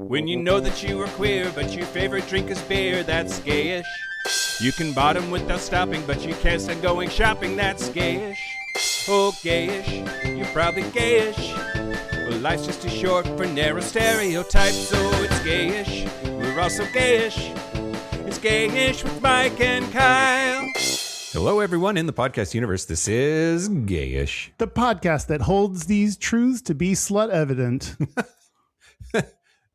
When you know that you are queer, but your favorite drink is beer, that's gayish. You can bottom without stopping, but you can't stand going shopping, that's gayish. Oh, gayish, you're probably gayish. Well, life's just too short for narrow stereotypes, so it's gayish. We're also gayish. It's Gayish with Mike and Kyle. Hello, everyone in the podcast universe. This is Gayish, the podcast that holds these truths to be slut evident.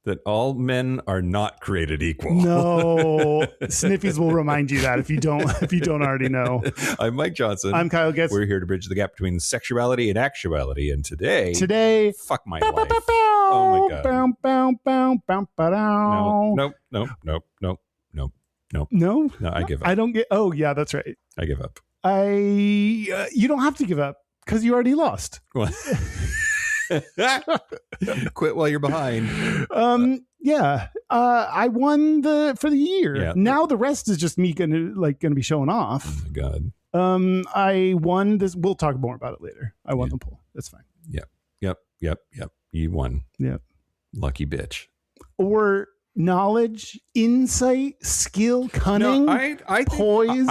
that all men are not created equal. No, Sniffies will remind you that if you don't already know. I'm Mike Johnson. I'm Kyle Getz. We're here to bridge the gap between sexuality and actuality. And today, fuck my life. Oh my god. No, I give up. I don't get. Oh yeah, that's right. I give up. You don't have to give up because you already lost. What? Quit while you're behind. Yeah. I won for the year. Yeah. Now the rest is just me gonna be showing off. Oh my god. I won this. We'll talk more about it later. I won the poll. That's fine. Yep. You won. Yep. Lucky bitch. Or knowledge, insight, skill, cunning, no, I poise,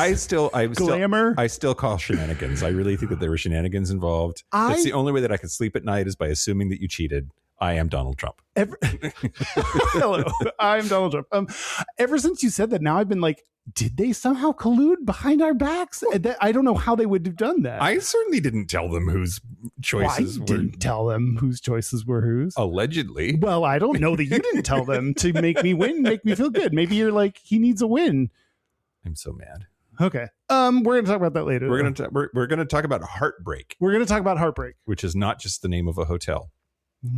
glamour. I still call shenanigans. I really think that there were shenanigans involved. That's the only way that I could sleep at night is by assuming that you cheated. I am Donald Trump. Hello, I'm Donald Trump. Ever since you said that, now I've been like, did they somehow collude behind our backs? I don't know how they would have done that. I certainly didn't tell them whose choices were. Didn't tell them whose choices were whose. Allegedly. Well, I don't know that you didn't tell them to make me win, make me feel good. Maybe you're like, he needs a win. I'm so mad. Okay. We're going to talk about that later. We're going to talk about Heartbreak. We're going to talk about Heartbreak, which is not just the name of a hotel.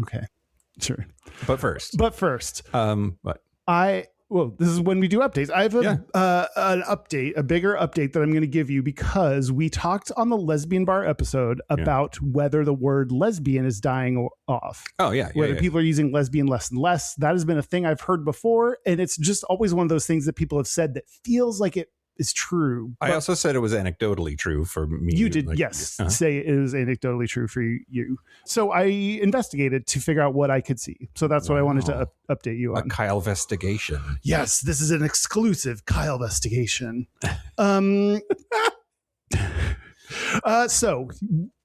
Okay. Sure. But first. What? This is when we do updates. I have a bigger update that I'm going to give you because we talked on the lesbian bar episode about whether the word lesbian is dying off. Oh, yeah. Whether people are using lesbian less and less. That has been a thing I've heard before. And it's just always one of those things that people have said that feels like it is true. I also said it was anecdotally true for me. You did, yes. Say it is anecdotally true for you. So I investigated to figure out what I could see. So that's what I wanted to update you on. A Kyle-vestigation. Yes, this is an exclusive Kyle-vestigation. So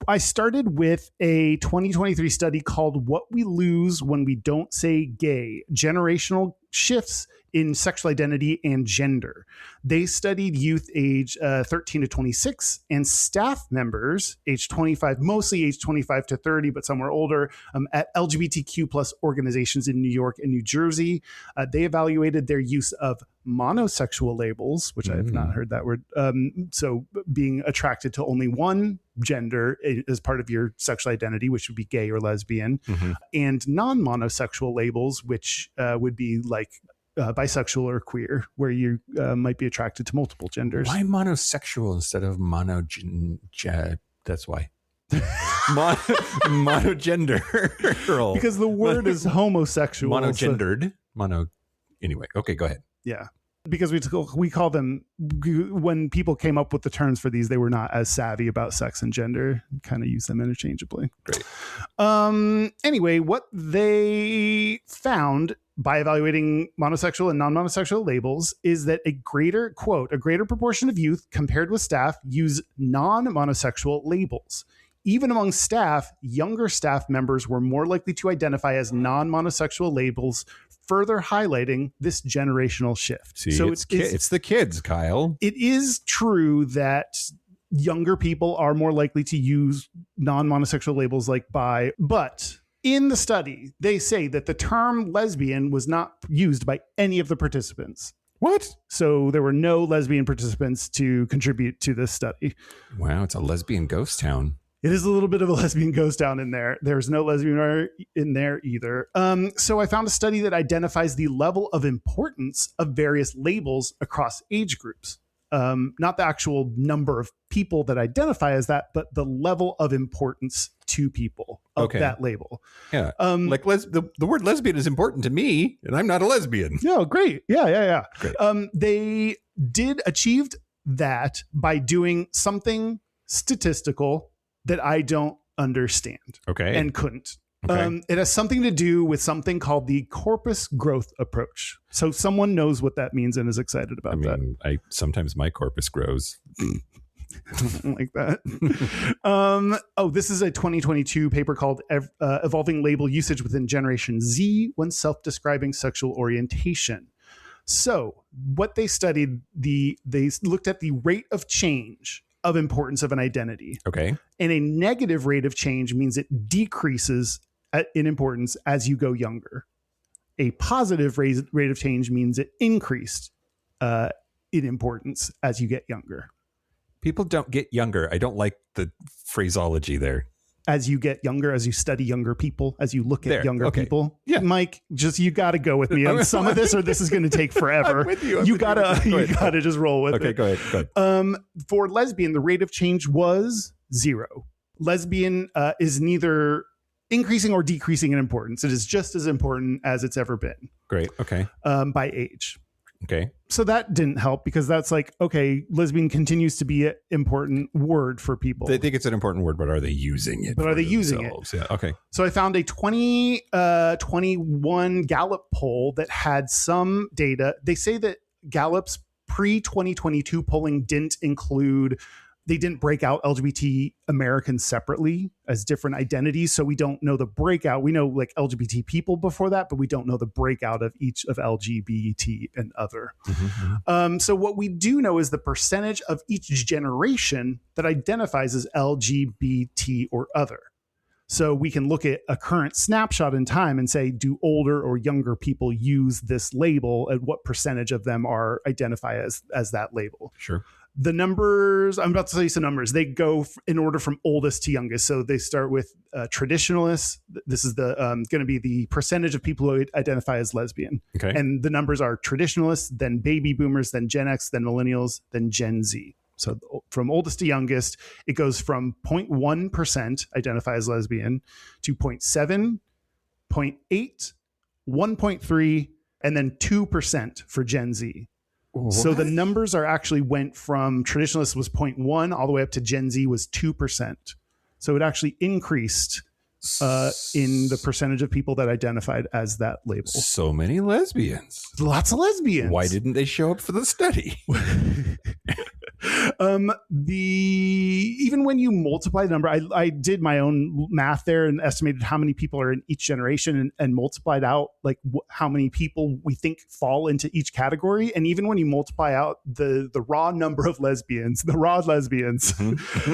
I started with a 2023 study called What We Lose When We Don't Say Gay, Generational Shifts in Sexual Identity and Gender. They studied youth age 13 to 26 and staff members age 25, mostly age 25 to 30, but some were older, at LGBTQ plus organizations in New York and New Jersey. They evaluated their use of monosexual labels, which I have not heard that word. So being attracted to only one gender as part of your sexual identity, which would be gay or lesbian, and non-monosexual labels, which would be like bisexual or queer, where you might be attracted to multiple genders. Why monosexual instead of that's why. Monogender. Because the word is homosexual. Monogendered. Anyway, okay, go ahead. Yeah. Because we call them, when people came up with the terms for these, they were not as savvy about sex and gender, kind of use them interchangeably. Great. Anyway, what they found by evaluating monosexual and non-monosexual labels is that a greater proportion of youth compared with staff use non-monosexual labels. Even among staff, younger staff members were more likely to identify as non-monosexual labels, further highlighting this generational shift. See, so it's the kids, Kyle. It is true that younger people are more likely to use non-monosexual labels like bi, but in the study, they say that the term lesbian was not used by any of the participants. What? So there were no lesbian participants to contribute to this study. Wow, it's a lesbian ghost town. It is a little bit of a lesbian ghost town in there. There's no lesbian in there either. So I found a study that identifies the level of importance of various labels across age groups. Not the actual number of people that identify as that, but the level of importance to people of that label. Yeah. Like the word lesbian is important to me, and I'm not a lesbian. Yeah, great. Yeah. Great. They did achieved that by doing something statistical that I don't understand. Okay. And couldn't. Okay. It has something to do with something called the corpus growth approach. So someone knows what that means and is excited about that. Sometimes my corpus grows. Like that. This is a 2022 paper called Evolving Label Usage Within Generation Z when Self-Describing Sexual Orientation. So what they studied, they looked at the rate of change of importance of an identity. Okay. And a negative rate of change means it decreases in importance as you go younger. A positive rate of change means it increased in importance as you get younger. People don't get younger. I don't like the phraseology there. As you get younger, as you study younger people, as you look at younger people. Yeah. Mike, you got to go with me on some of this or this is going to take forever. I'm with you. You got to just roll with it. Okay, go ahead. For lesbian, the rate of change was 0. Lesbian is neither increasing or decreasing in importance. It is just as important as it's ever been. Great. Okay. By age. Okay. So that didn't help because that's like, okay, lesbian continues to be an important word for people. They think it's an important word, but are they using it? Yeah. Okay. So I found a 2021 Gallup poll that had some data. They say that Gallup's pre-2022 polling they didn't break out LGBT Americans separately as different identities. So we don't know the breakout. We know like LGBT people before that, but we don't know the breakout of each of LGBT and other. Mm-hmm. So what we do know is the percentage of each generation that identifies as LGBT or other. So we can look at a current snapshot in time and say, do older or younger people use this label, and what percentage of them are identify as that label? Sure. The numbers, I'm about to tell you some numbers. They go in order from oldest to youngest. So they start with traditionalists. This is the going to be the percentage of people who identify as lesbian. Okay. And the numbers are traditionalists, then baby boomers, then Gen X, then millennials, then Gen Z. So from oldest to youngest, it goes from 0.1% identify as lesbian to 0.7, 0.8, 1.3, and then 2% for Gen Z. What? So the numbers went from traditionalists was 0.1 all the way up to Gen Z was 2%. So it actually increased in the percentage of people that identified as that label. So many lesbians. Lots of lesbians. Why didn't they show up for the study? Even when you multiply the number, I did my own math there and estimated how many people are in each generation and multiplied out like how many people we think fall into each category. And even when you multiply out the raw number of lesbians,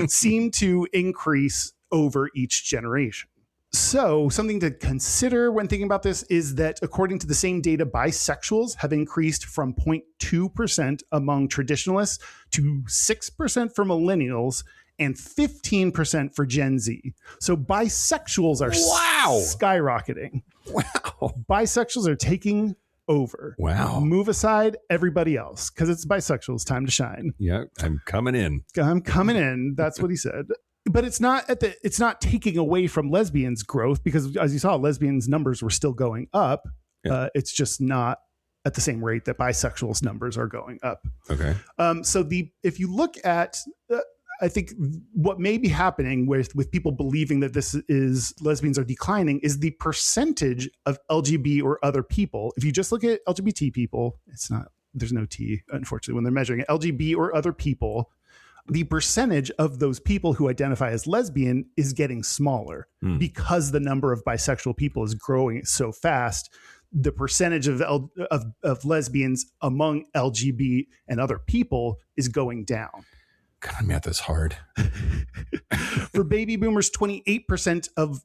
seem to increase over each generation. So something to consider when thinking about this is that according to the same data, bisexuals have increased from 0.2% among traditionalists to 6% for millennials and 15% for Gen Z. So bisexuals are skyrocketing. Wow. Bisexuals are taking over. Wow. Move aside everybody else because it's bisexuals' time to shine. Yeah, I'm coming in. That's what he said. But it's not taking away from lesbians' growth because, as you saw, lesbians' numbers were still going up. Yeah. It's just not at the same rate that bisexuals' numbers are going up. Okay. If you look at, I think what may be happening with people believing that lesbians are declining is the percentage of LGBT or other people. If you just look at LGBT people, there's no T, unfortunately, when they're measuring it. LGBT or other people, the percentage of those people who identify as lesbian is getting smaller because the number of bisexual people is growing so fast. The percentage of lesbians among LGBT and other people is going down. God, math is hard. For baby boomers, 28% of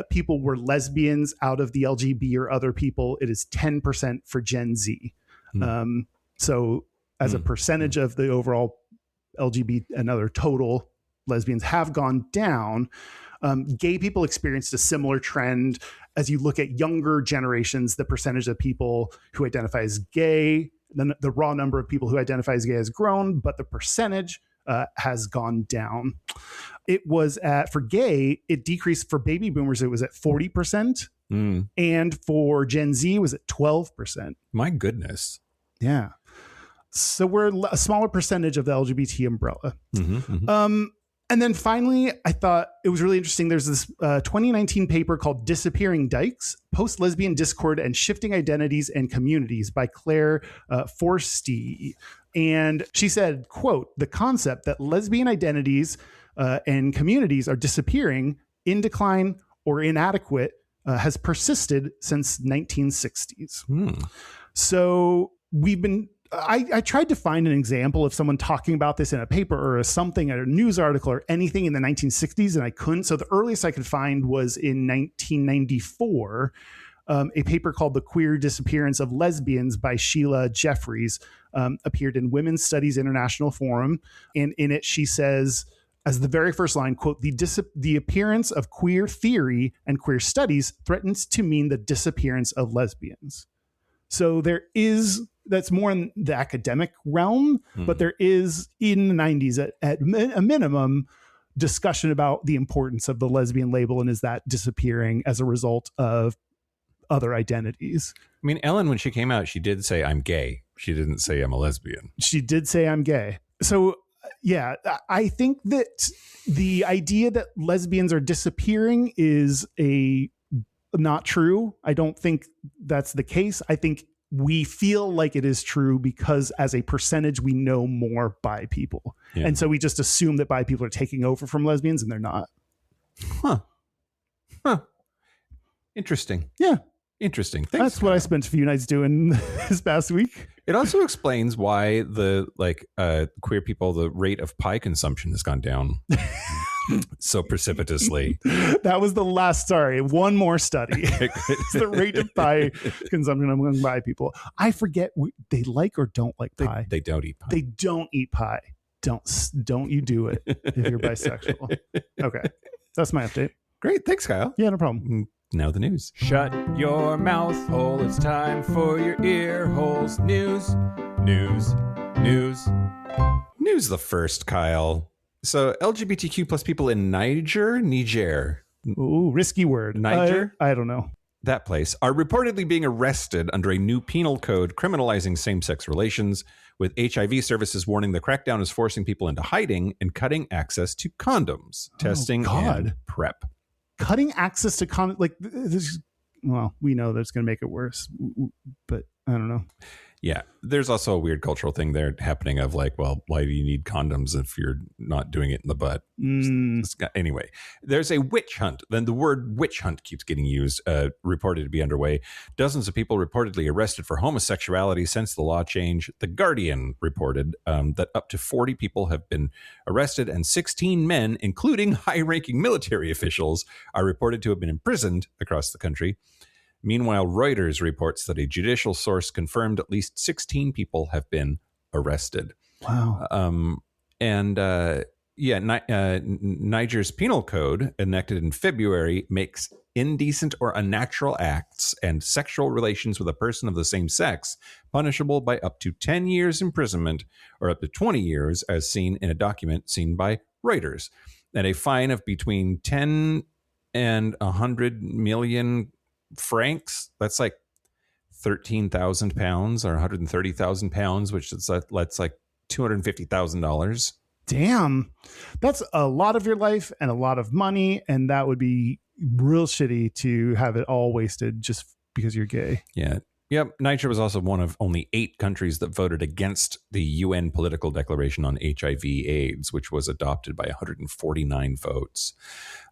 people were lesbians out of the LGBT or other people. It is 10% for Gen Z. So as a percentage of the overall LGBT and other total, lesbians have gone down. Gay people experienced a similar trend. As you look at younger generations, the percentage of people who identify as gay, then the raw number of people who identify as gay has grown, but the percentage has gone down. It was for gay, it decreased. For baby boomers, it was at 40%. And for Gen Z, it was at 12%. My goodness. Yeah. So we're a smaller percentage of the LGBT umbrella. And And then finally, I thought it was really interesting. There's this 2019 paper called Disappearing Dykes, Post-Lesbian Discord and Shifting Identities and Communities by Claire Forstey. And she said, quote, the concept that lesbian identities and communities are disappearing, in decline, or inadequate has persisted since 1960s. So we've been... I tried to find an example of someone talking about this in a paper or a news article or anything in the 1960s, and I couldn't. So the earliest I could find was in 1994, a paper called The Queer Disappearance of Lesbians by Sheila Jeffries appeared in Women's Studies International Forum. And in it, she says, as the very first line, quote, the appearance of queer theory and queer studies threatens to mean the disappearance of lesbians. So that's more in the academic realm, but there is in the 90s at a minimum discussion about the importance of the lesbian label and is that disappearing as a result of other identities. I mean, Ellen, when she came out, she did say, I'm gay. She didn't say I'm a lesbian. She did say I'm gay. So yeah, I think that the idea that lesbians are disappearing is not true. I don't think that's the case. I think we feel like it is true because as a percentage, we know more bi people. Yeah. And so we just assume that bi people are taking over from lesbians and they're not. Huh. Interesting. Yeah. Interesting. Thanks. That's what I spent a few nights doing this past week. It also explains why the queer people, the rate of pie consumption has gone down so precipitously. That was the last. Sorry, one more study. It's the rate of pie consumption among bi people. I forget they like or don't like pie. They don't eat pie. They don't eat pie. Don't you do it if you're bisexual. Okay, that's my update. Great, thanks, Kyle. Yeah, no problem. Now the news. Shut your mouth hole. It's time for your ear holes. News. News the first, Kyle. So LGBTQ plus people in Niger. Ooh, risky word. Niger? I don't know. That place are reportedly being arrested under a new penal code criminalizing same-sex relations, with HIV services warning the crackdown is forcing people into hiding and cutting access to condoms, testing, and PrEP. Cutting access to condoms, like this. Well, we know that's going to make it worse, but I don't know. Yeah, there's also a weird cultural thing there happening of like, well, why do you need condoms if you're not doing it in the butt? Anyway, there's a witch hunt. Then the word witch hunt keeps getting used, reported to be underway. Dozens of people reportedly arrested for homosexuality since the law change. The Guardian reported that up to 40 people have been arrested and 16 men, including high-ranking military officials, are reported to have been imprisoned across the country. Meanwhile, Reuters reports that a judicial source confirmed at least 16 people have been arrested. Wow. Niger's penal code, enacted in February, makes indecent or unnatural acts and sexual relations with a person of the same sex punishable by up to 10 years imprisonment or up to 20 years, as seen in a document seen by Reuters, and a fine of between 10 and 100 million francs. That's like 13,000 pounds or 130,000 pounds, which is that's like $250,000. Damn, that's a lot of your life and a lot of money, and that would be real shitty to have it all wasted just because you're gay. Yeah. Yep. Niger was also one of only 8 countries that voted against the UN political declaration on HIV/AIDS, which was adopted by 149 votes.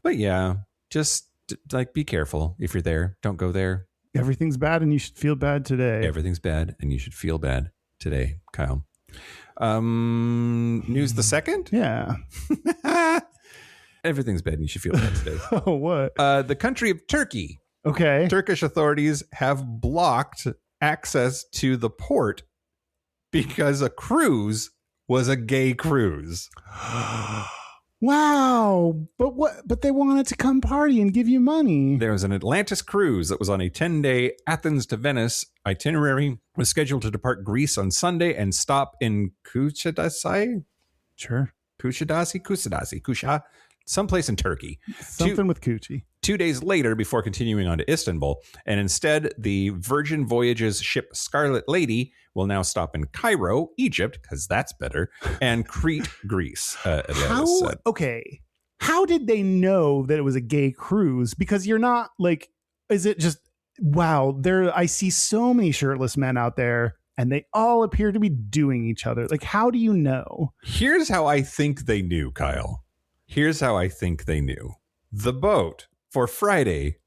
But yeah, just like, be careful if you're there. Don't go there. Everything's bad and you should feel bad today. Everything's bad and you should feel bad today, Kyle. News the second? Yeah. Everything's bad and you should feel bad today. Oh, what? The country of Turkey. Okay. Turkish authorities have blocked access to the port because a cruise was a gay cruise. Wow. But they wanted to come party and give you money. There was an Atlantis cruise that was on a 10-day Athens to Venice itinerary, was scheduled to depart Greece on Sunday and stop in Kusadasi? Sure. Kusadasi, someplace in Turkey. Something with coochie. 2 days later before continuing on to Istanbul. And instead, the Virgin Voyages ship Scarlet Lady will now stop in Cairo, Egypt, because that's better, and Crete, Greece, Atlantis said. Okay. How did they know that it was a gay cruise? Because you're not like, is it just, wow, I see so many shirtless men out there and they all appear to be doing each other. Like, how do you know? Here's how I think they knew, Kyle. Here's how I think they knew. The boat for Friday,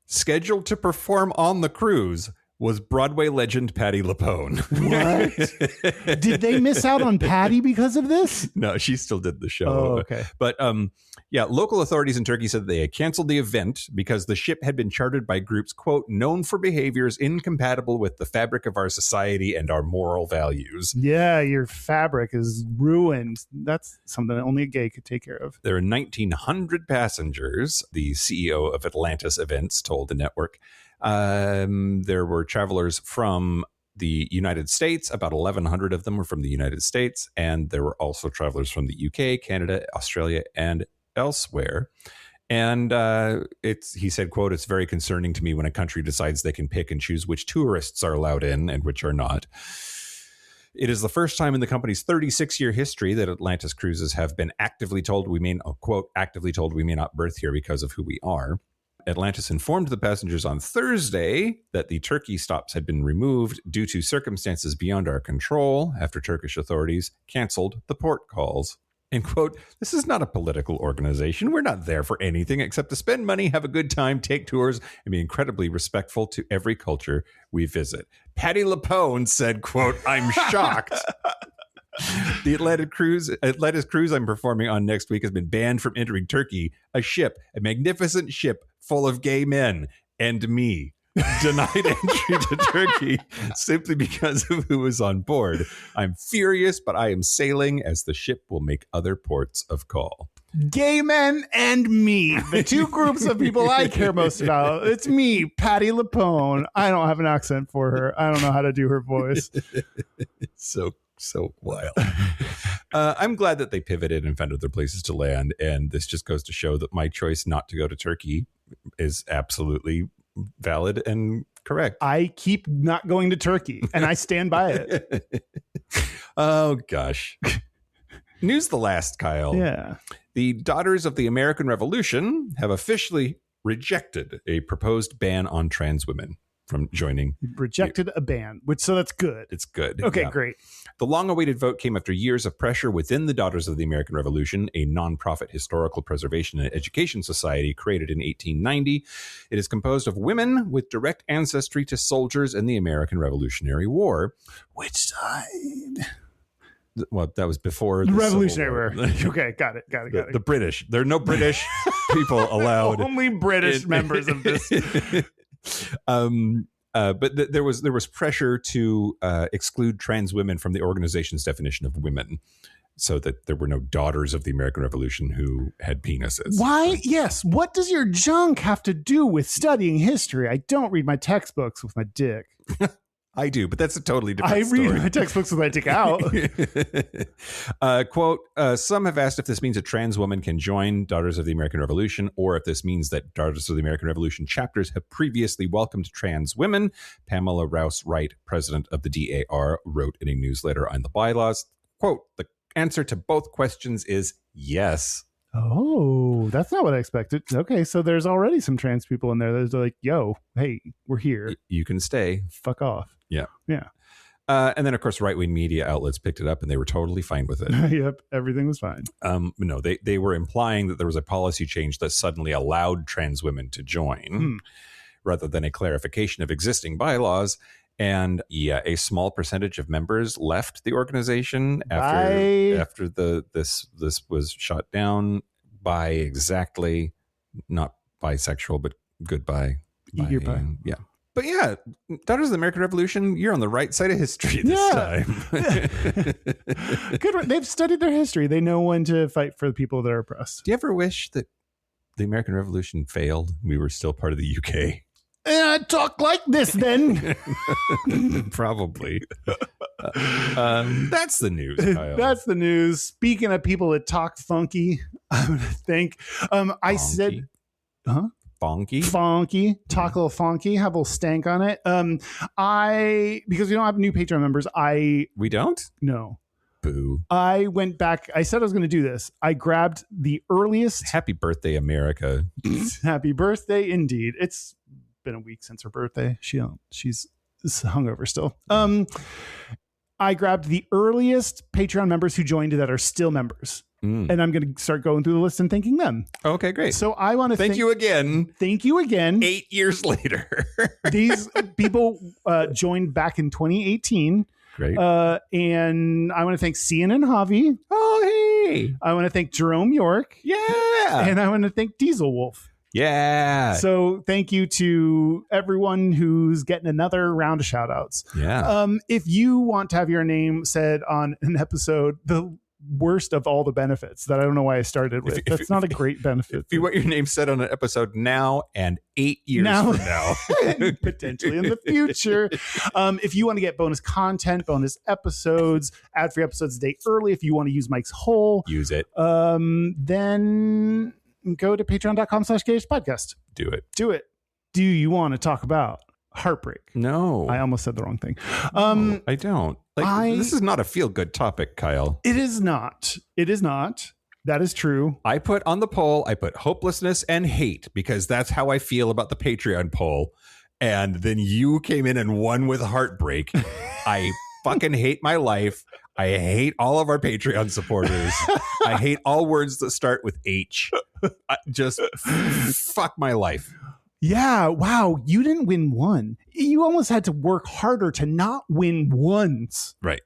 scheduled to perform on the cruise, was Broadway legend Patti LuPone. What? Did they miss out on Patti because of this? No, she still did the show. Oh, okay. But yeah, local authorities in Turkey said they had canceled the event because the ship had been chartered by groups, quote, known for behaviors incompatible with the fabric of our society and our moral values. Yeah, your fabric is ruined. That's something that only a gay could take care of. There are 1,900 passengers, the CEO of Atlantis Events told the network. There were travelers from the United States. About 1,100 of them were from the United States. And there were also travelers from the UK, Canada, Australia, and elsewhere. And he said, quote, "It's very concerning to me when a country decides they can pick and choose which tourists are allowed in and which are not. It is the first time in the company's 36-year history that Atlantis cruises have been actively told we may, quote, actively told we may not berth here because of who we are. Atlantis informed the passengers on Thursday that the Turkey stops had been removed due to circumstances beyond our control after Turkish authorities canceled the port calls. And quote, "This is not a political organization. We're not there for anything except to spend money, have a good time, take tours, and be incredibly respectful to every culture we visit." Patti LuPone said, quote, "I'm shocked." The Atlantis cruise I'm performing on next week has been banned from entering Turkey. A magnificent ship full of gay men and me denied entry to Turkey simply because of who was on board. I'm furious, but I am sailing as the ship will make other ports of call. Gay men and me, the two groups of people I care most about. It's me, Patti LuPone. I don't have an accent for her. I don't know how to do her voice. So wild. I'm glad that they pivoted and found other places to land. And this just goes to show that my choice not to go to Turkey is absolutely valid and correct. I keep not going to Turkey and I stand by it. Oh, gosh. News the last, Kyle. Yeah. The Daughters of the American Revolution have officially rejected a proposed ban on trans women from joining. Rejected a ban, so that's good. It's good. Okay, yeah. Great. The long-awaited vote came after years of pressure within the Daughters of the American Revolution, a nonprofit historical preservation and education society created in 1890. It is composed of women with direct ancestry to soldiers in the American Revolutionary War. Which side? Well, that was before the Revolutionary War. Okay, got it. The British. There are no British people allowed. Only British members of this. But there was pressure to exclude trans women from the organization's definition of women, so that there were no daughters of the American Revolution who had penises. Why? Yes. What does your junk have to do with studying history? I don't read my textbooks with my dick. I do, but that's a totally different story. I read my textbooks with my dick out. Quote, some have asked if this means a trans woman can join Daughters of the American Revolution, or if this means that Daughters of the American Revolution chapters have previously welcomed trans women. Pamela Rouse Wright, president of the DAR, wrote in a newsletter on the bylaws. Quote, the answer to both questions is yes. Oh, that's not what I expected. Okay, so there's already some trans people in there that's like, yo, hey, we're here. You can stay. Fuck off. Yeah. Yeah. And then, of course, right-wing media outlets picked it up and they were totally fine with it. Yep, everything was fine. No, they were implying that there was a policy change that suddenly allowed trans women to join rather than a clarification of existing bylaws. And yeah, a small percentage of members left the organization after this was shut down by exactly, not bisexual, but goodbye. Goodbye. Yeah. But yeah, Daughters of the American Revolution, you're on the right side of history this time. Good. They've studied their history. They know when to fight for the people that are oppressed. Do you ever wish that the American Revolution failed? We were still part of the UK. Talk like this then. Probably. That's the news, Kyle. That's the news. Speaking of people that talk funky, I'm going to think. I said, huh? funky. Talk a little funky, have a little stank on it. Because we don't have new Patreon members, We don't? no. Boo. I went back. I said I was going to do this. I grabbed the earliest. Happy birthday, America. Happy birthday, indeed. It's been a week since her birthday. She's hungover still. I grabbed the earliest Patreon members who joined that are still members. And I'm going to start going through the list and thanking them. Okay, great. So I want to thank you again. Thank you again. 8 years later. These people joined back in 2018. Great. And I want to thank Cian and Javi. Oh, hey. I want to thank Jerome York. Yeah. And I want to thank Diesel Wolf. Yeah. So thank you to everyone who's getting another round of shout outs. Yeah. If you want to have your name said on an episode, the worst of all the benefits that I don't know why I started with. That's not a great benefit. If you want your name said on an episode now and 8 years from now, potentially in the future, if you want to get bonus content, bonus episodes, ad-free episodes a day early, if you want to use Mike's hole, use it. Then go to patreon.com/gayest podcast. Do it. Do you want to talk about Heartbreak? No. I almost said the wrong thing. No, I don't. This is not a feel-good topic, Kyle. It is not. That is true. I put on the poll, I put hopelessness and hate because that's how I feel about the Patreon poll. And then you came in and won with Heartbreak. I fucking hate my life. I hate all of our Patreon supporters. I hate all words that start with H. Just fuck my life. Yeah. Wow. You didn't win one. You almost had to work harder to not win once. Right.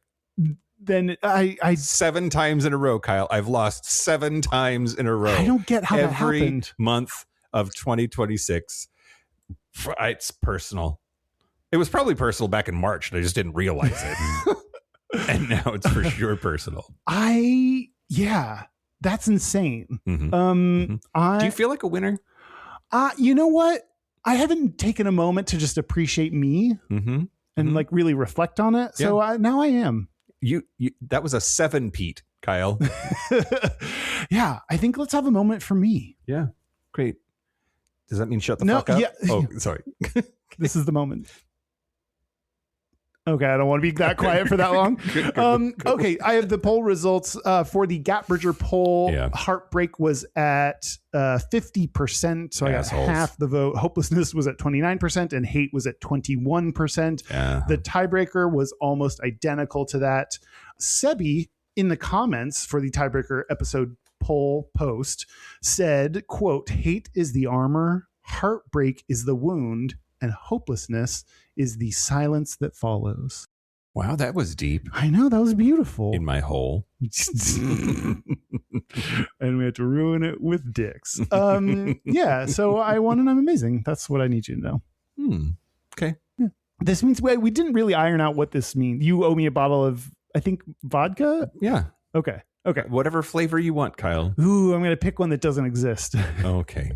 Then I 7 times in a row, Kyle. I've lost 7 times in a row. I don't get how that happened. Every month of 2026. It's personal. It was probably personal back in March, and I just didn't realize it. And now it's for sure personal. Yeah, that's insane. Mm-hmm. Do you feel like a winner? You know what? I haven't taken a moment to just appreciate me and like really reflect on it. So now I am. You that was a 7-peat, Kyle. Yeah, I think let's have a moment for me. Yeah, great. Does that mean shut the fuck up? Yeah. Oh, sorry. This is the moment. Okay, I don't want to be that quiet for that long. Okay, I have the poll results for the Gap Bridger poll. Yeah. Heartbreak was at 50%, so Assholes. I got half the vote. Hopelessness was at 29%, and hate was at 21%. Yeah. The tiebreaker was almost identical to that. Sebi, in the comments for the tiebreaker episode poll post, said, quote, hate is the armor, heartbreak is the wound, and hopelessness is the silence that follows. Wow, that was deep. I know, that was beautiful. In my hole. And we had to ruin it with dicks. Yeah, so I won and I'm amazing. That's what I need you to know. Okay. Yeah. This means we didn't really iron out what this means. You owe me a bottle of, I think, vodka? Yeah. Okay. Whatever flavor you want, Kyle. Ooh, I'm going to pick one that doesn't exist. Okay.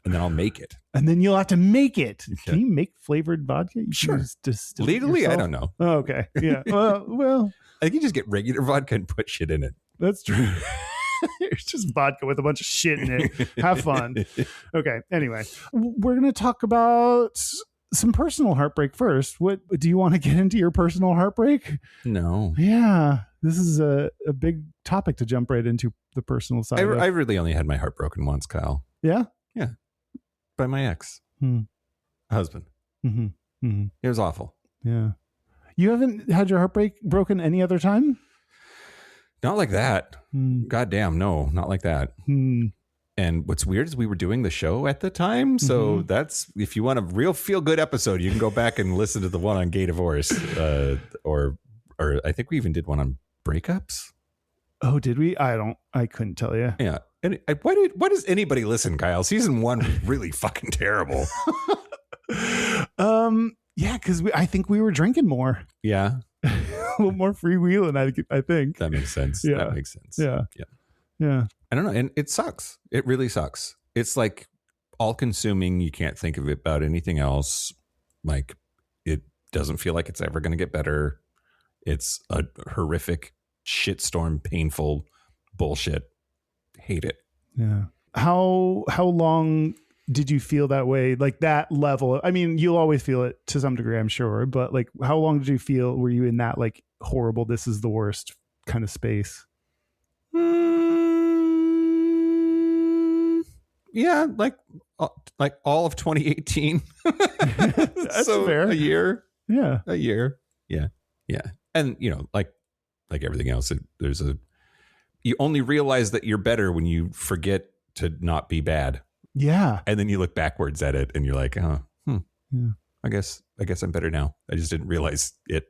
And then I'll make it. And then you'll have to make it. Yeah. Can you make flavored vodka? You Sure. Just Legally, I don't know. Oh, okay. Yeah. Well, I think you just get regular vodka and put shit in it. that's true. It's just vodka with a bunch of shit in it. Have fun. Okay. Anyway, we're going to talk about some personal heartbreak first. What do you want to get into your personal heartbreak? No. Yeah. This is a big topic to jump right into, the personal side. I really only had my heart broken once, Kyle. Yeah. Yeah. By my ex husband. It was awful. Yeah. You haven't had your heart broken any other time? Not like that. Goddamn, no, not like that. And what's weird is we were doing the show at the time. So that's, if you want a real feel good episode, you can go back and listen to the one on gay divorce. Or I think we even did one on breakups. Oh, did we? I couldn't tell you. Yeah. And why does anybody listen, Kyle? Season 1 was really fucking terrible. Yeah, because I think we were drinking more. Yeah. A little more freewheeling, I think. That makes sense. Yeah. That makes sense. Yeah. I don't know. And it sucks. It really sucks. It's like all consuming. You can't think of it about anything else. Like, it doesn't feel like it's ever going to get better. It's a horrific shitstorm, painful bullshit. Hate it. Yeah. How long did you feel that way? Like that level? I mean, you'll always feel it to some degree, I'm sure. But like, how long did you feel? Were you in that like horrible, this is the worst kind of space? Yeah, like all of 2018. That's so fair. A year. Yeah. A year. Yeah. Yeah. And like everything else, you only realize that you're better when you forget to not be bad. Yeah. And then you look backwards at it and you're like, oh, Yeah. I guess I'm better now. I just didn't realize it.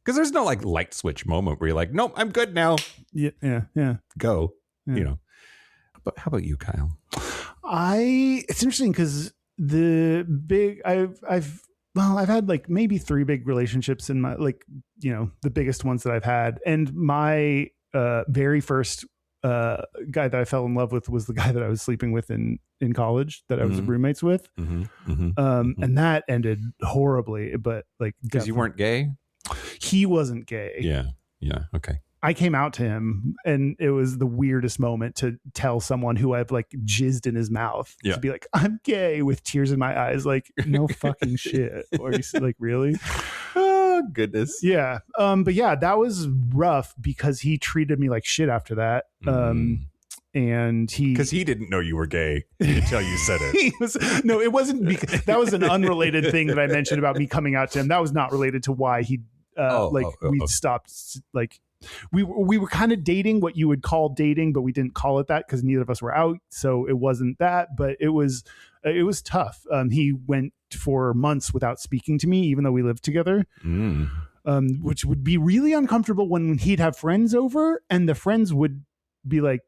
Because there's no like light switch moment where you're like, nope, I'm good now. Yeah. Yeah. Go. Yeah. But how about you, Kyle? It's interesting because I've had like maybe 3 big relationships in my, like, the biggest ones that I've had. And my very first guy that I fell in love with was the guy that I was sleeping with in college that I was roommates with. And that ended horribly, but like, because you weren't gay? He wasn't gay. Yeah. Yeah. Okay. I came out to him and it was the weirdest moment to tell someone who I've like jizzed in his mouth to be like, I'm gay with tears in my eyes. Like, no fucking shit. Or you like, really? Oh, goodness. Yeah. But yeah, that was rough because he treated me like shit after that. And because he didn't know you were gay until you said it. No, it wasn't. That was an unrelated thing that I mentioned about me coming out to him. That was not related to why he we stopped. Like we were kind of dating, what you would call dating, but we didn't call it that because neither of us were out. So it wasn't that, but it was tough. He went for months without speaking to me, even though we lived together. Which would be really uncomfortable when he'd have friends over and the friends would be like,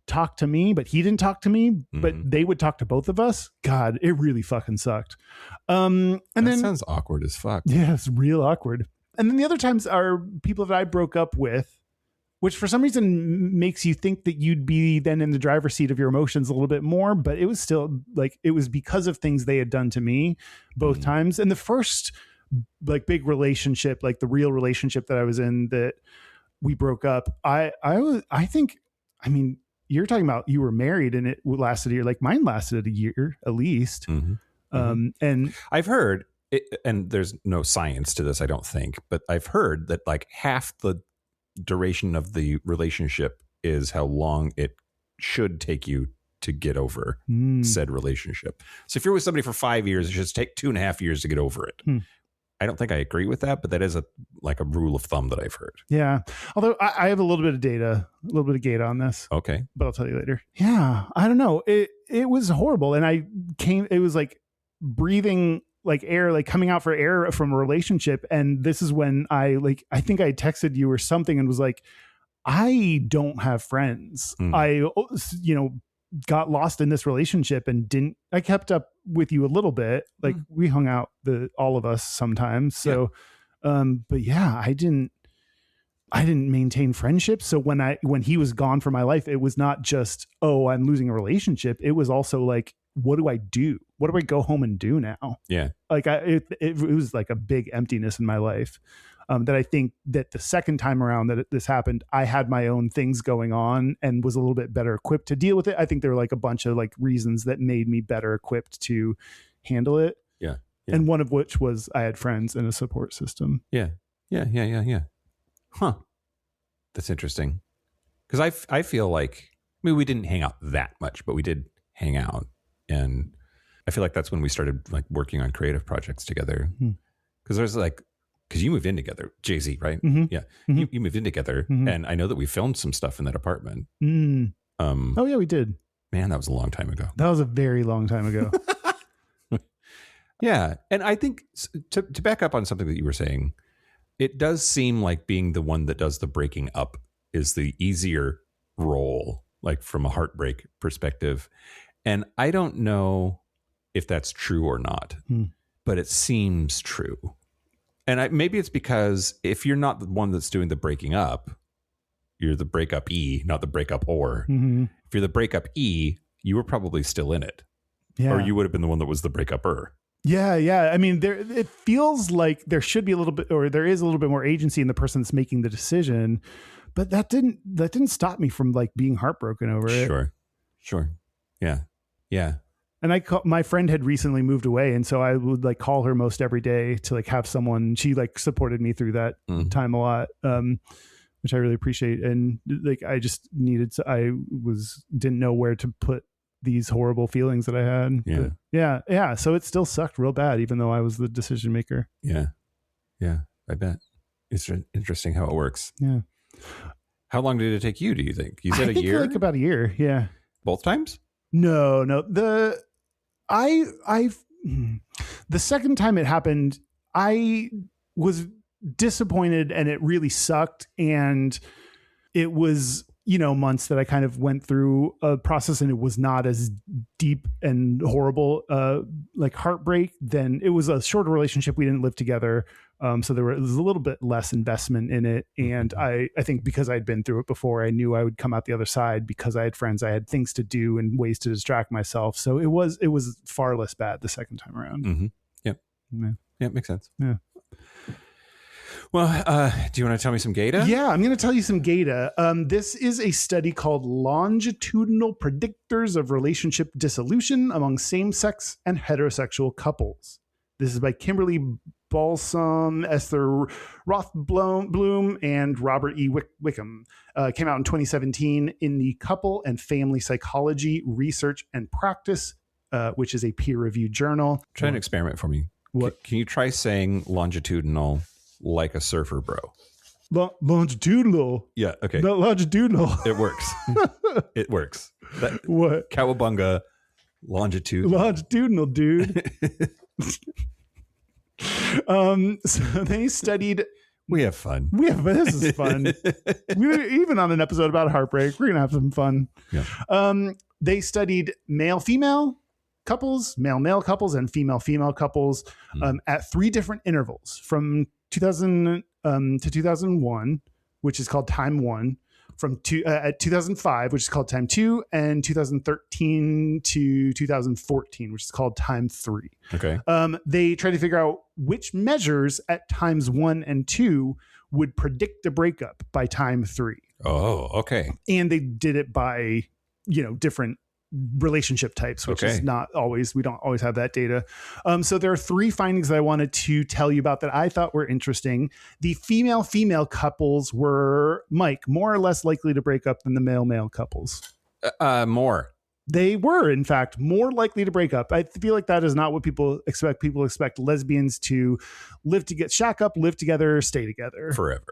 talk to me, but he didn't talk to me, but they would talk to both of us. God, it really fucking sucked. And then sounds awkward as fuck. Yeah, it's real awkward. And then the other times are people that I broke up with, which for some reason makes you think that you'd be then in the driver's seat of your emotions a little bit more, but it was still like, it was because of things they had done to me both times. And the first like big relationship, like the real relationship that I was in that we broke up, I mean, you're talking about you were married and it lasted a year. Like mine lasted a year at least. And I've heard, and there's no science to this, I don't think, but I've heard that like half the duration of the relationship is how long it should take you to get over said relationship. So if you're with somebody for 5 years, it should take 2.5 years to get over it. I don't think I agree with that, but that is a rule of thumb that I've heard. Yeah. Although I have a little bit of data on this. Okay. But I'll tell you later. Yeah. I don't know. It was horrible. And it was like breathing like air, like coming out for air from a relationship. And this is when I think I texted you or something and was like, I don't have friends. I, got lost in this relationship and I kept up with you a little bit. Like we hung out all of us sometimes. So, but yeah, I didn't maintain friendships. So when he was gone from my life, it was not just, oh, I'm losing a relationship. It was also like, what do I do? What do I go home and do now? Yeah. Like it was like a big emptiness in my life. That I think that the second time around that this happened, I had my own things going on and was a little bit better equipped to deal with it. I think there were like a bunch of like reasons that made me better equipped to handle it. Yeah. And one of which was I had friends and a support system. Yeah. Huh. That's interesting. Because I feel like, we didn't hang out that much, but we did hang out. And I feel like that's when we started like working on creative projects together. Because there's like, because you moved in together, Jay-Z, right? Yeah. You moved in together. And I know that we filmed some stuff in that apartment. Oh yeah, we did. Man, that was a long time ago. That was a very long time ago. Yeah. And I think to back up on something that you were saying, it does seem like being the one that does the breaking up is the easier role, like from a heartbreak perspective. And I don't know if that's true or not, but it seems true. And maybe it's because if you're not the one that's doing the breaking up, you're the breakup-y, not the breakup-or. If you're the breakup-y, you were probably still in it. Yeah. Or you would have been the one that was the breakup-er. Yeah. I mean, it feels like there should be a little bit, or there is a little bit more agency in the person that's making the decision. But that didn't stop me from like being heartbroken over it. Sure. Yeah. And my friend had recently moved away, and so I would like call her most every day to like have someone. She like supported me through that time a lot, which I really appreciate. And like I just didn't know where to put these horrible feelings that I had. Yeah. So it still sucked real bad, even though I was the decision maker. Yeah. I bet. It's interesting how it works. Yeah. How long did it take you? Do you think you said I a think year? like about a year. Yeah. Both times? No. The second time it happened, I was disappointed and it really sucked. And it was, months that I kind of went through a process, and it was not as deep and horrible, like heartbreak. Then it was a shorter relationship. We didn't live together. So there was a little bit less investment in it. And I think because I'd been through it before, I knew I would come out the other side because I had friends, I had things to do and ways to distract myself. So it was far less bad the second time around. Mm-hmm. Yep. Yeah, makes sense. Yeah. Well, do you want to tell me some gayta? Yeah, I'm going to tell you some gayta. This is a study called Longitudinal Predictors of Relationship Dissolution Among Same-Sex and Heterosexual Couples. This is by Kimberly Balsam, Esther Rothblum, and Robert E. Wickham. Came out in 2017 in the Couple and Family Psychology Research and Practice, which is a peer-reviewed journal. Try an experiment for me. What? Can you try saying longitudinal like a surfer bro? Longitudinal. Yeah, okay. Not longitudinal. It works. It works. What? Cowabunga, Longitudinal, dude. So they studied. We have fun. This is fun. Even on an episode about heartbreak, we're gonna have some fun. Yeah. They studied male-female couples, male-male couples, and female-female couples at 3 different intervals from 2000 to 2001, which is called time 1, from 2005, which is called time 2, and 2013 to 2014, which is called time 3. Okay. They tried to figure out which measures at times 1 and 2 would predict a breakup by time 3. Oh, okay. And they did it by, different relationship types, which is not always, we don't always have that data. So there are 3 findings that I wanted to tell you about that I thought were interesting. The female-female couples were, Mike, more or less likely to break up than the male-male couples. More. They were, in fact, more likely to break up. I feel like that is not what people expect. People expect lesbians to live together, shack up, live together, stay together forever.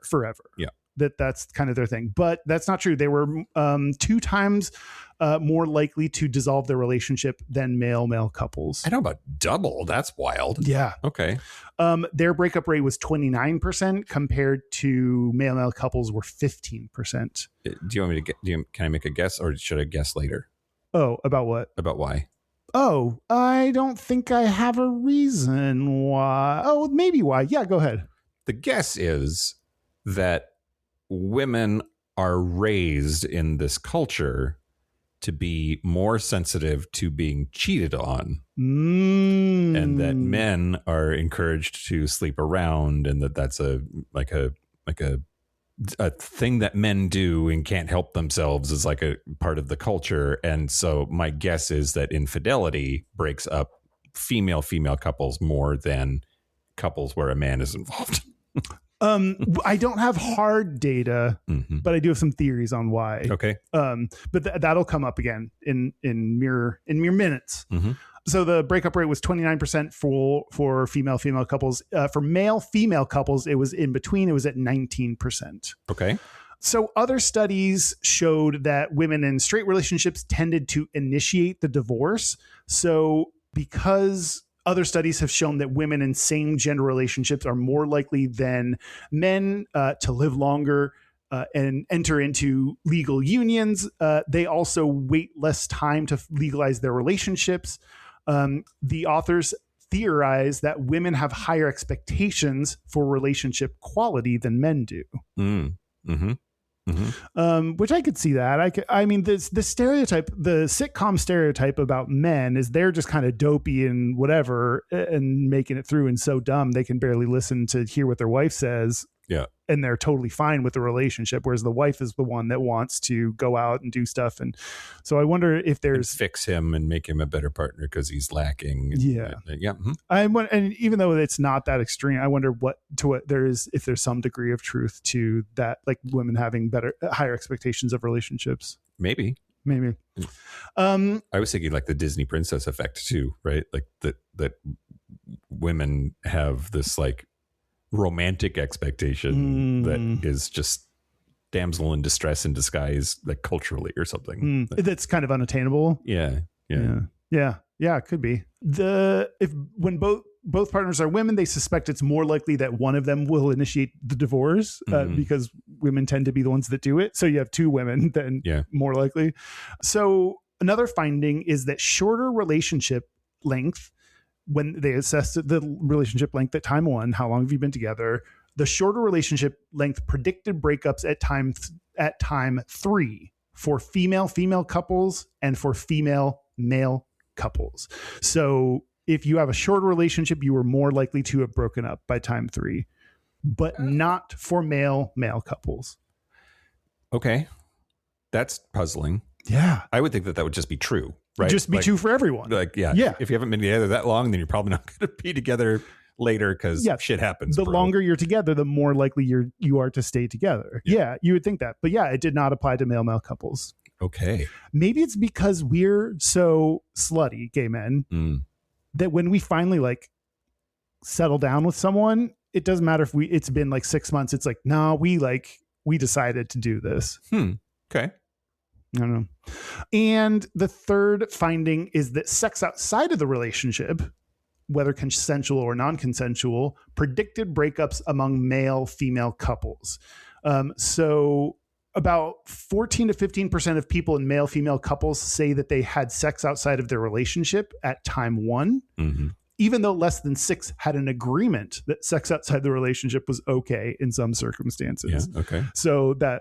Yeah. That's kind of their thing, but that's not true. They were 2 times more likely to dissolve their relationship than male couples. I know about double. That's wild. Yeah. Okay. Their breakup rate was 29% compared to male couples were 15%. Do you want me to get? Can I make a guess, or should I guess later? Oh, about what? About why? Oh, I don't think I have a reason why. Oh, maybe why. Yeah, go ahead. The guess is that women are raised in this culture to be more sensitive to being cheated on, and that men are encouraged to sleep around, and that's a thing that men do and can't help themselves is like a part of the culture. And so my guess is that infidelity breaks up female couples more than couples where a man is involved. I don't have hard data, but I do have some theories on why. Okay. But that'll come up again in mere minutes. So the breakup rate was 29% for female couples. For male-female couples, it was in between. It was at 19%. Okay. So other studies showed that women in straight relationships tended to initiate the divorce. So because other studies have shown that women in same gender relationships are more likely than men to live longer and enter into legal unions, they also wait less time to legalize their relationships. The authors theorize that women have higher expectations for relationship quality than men do. Which I could see that. I mean, the stereotype, the sitcom stereotype about men is they're just kind of dopey and whatever and making it through and so dumb they can barely listen to hear what their wife says. Yeah. And they're totally fine with the relationship, whereas the wife is the one that wants to go out and do stuff. And so I wonder if there's and fix him and make him a better partner because he's lacking. Yeah. Yeah. Mm-hmm. And even though it's not that extreme, I wonder what there is, if there's some degree of truth to that, like women having higher expectations of relationships. Maybe. I was thinking like the Disney princess effect too, right? Like that women have this like romantic expectation that is just damsel in distress in disguise, like culturally or something. That's kind of unattainable. Yeah. It could be. When both partners are women, they suspect it's more likely that one of them will initiate the divorce because women tend to be the ones that do it. So you have two women, then more likely. So another finding is that shorter relationship length, when they assessed the relationship length at time 1, how long have you been together? The shorter relationship length predicted breakups at time 3 for female couples and for male couples. So if you have a shorter relationship, you are more likely to have broken up by time 3, but not for male couples. Okay. That's puzzling. Yeah. I would think that would just be true, right? Just be true for everyone. Like, yeah. If you haven't been together that long, then you're probably not going to be together later because shit happens. The longer you're together, the more likely you are to stay together. Yeah, you would think that. But yeah, it did not apply to male couples. Okay. Maybe it's because we're so slutty, gay men, that when we finally like settle down with someone, it doesn't matter if it's been like 6 months. It's like, no, we decided to do this. Okay. I don't know. And the third finding is that sex outside of the relationship, whether consensual or non-consensual, predicted breakups among male-female couples. So about 14 to 15% of people in male-female couples say that they had sex outside of their relationship at time 1, even though less than 6 had an agreement that sex outside the relationship was okay in some circumstances. Yeah, okay. So that,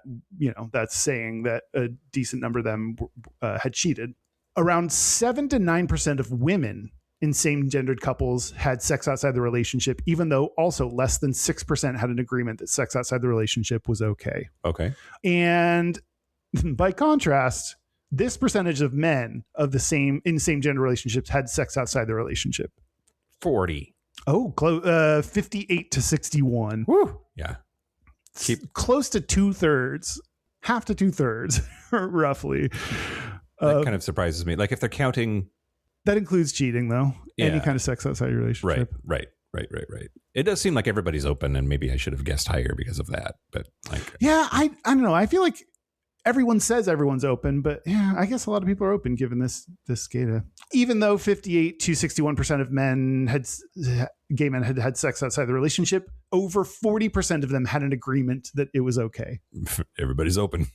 that's saying that a decent number of them had cheated. Around 7 to 9% of women in same-gendered couples had sex outside the relationship, even though also less than 6% had an agreement that sex outside the relationship was okay. Okay. And by contrast, this percentage of men in same-gender relationships had sex outside the relationship. 40. Oh, 58 to 61. Woo. Yeah. Close to 2/3, half to 2/3, roughly. That kind of surprises me. Like if they're counting... That includes cheating, though. Yeah. Any kind of sex outside your relationship. Right. It does seem like everybody's open, and maybe I should have guessed higher because of that. But yeah, I don't know. I feel like everyone says everyone's open, but yeah, I guess a lot of people are open given this data. Even though 58 to 61% of gay men had sex outside the relationship, over 40% of them had an agreement that it was okay. Everybody's open.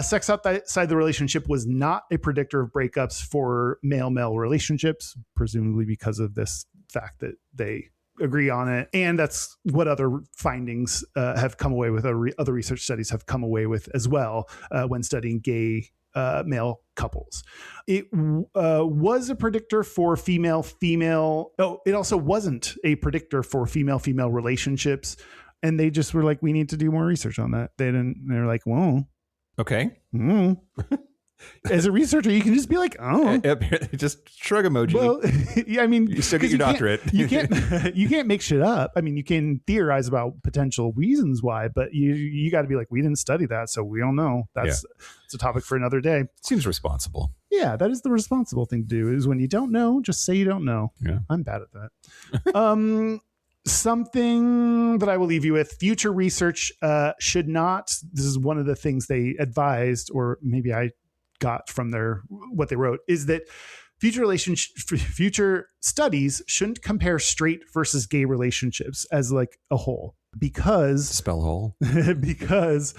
Sex outside the relationship was not a predictor of breakups for male relationships, presumably because of this fact that they agree on it. And that's what other findings have come away with. Other research studies have come away with as well when studying gay male couples. It was a predictor for female. Oh, it also wasn't a predictor for female relationships. And they just were like, we need to do more research on that. They're like, well, okay. As a researcher, you can just be like, oh, just shrug emoji. Well, yeah, I mean, you still get your doctorate. You can't make shit up. I mean, you can theorize about potential reasons why, but you got to be like, we didn't study that, so we don't know. It's a topic for another day. Seems responsible. Yeah, that is the responsible thing to do. Is when you don't know, just say you don't know. Yeah, I'm bad at that. Something that I will leave you with: future research should not. This is one of the things they advised, or maybe I got from what they wrote, is that future studies shouldn't compare straight versus gay relationships as like a whole, because spell hole because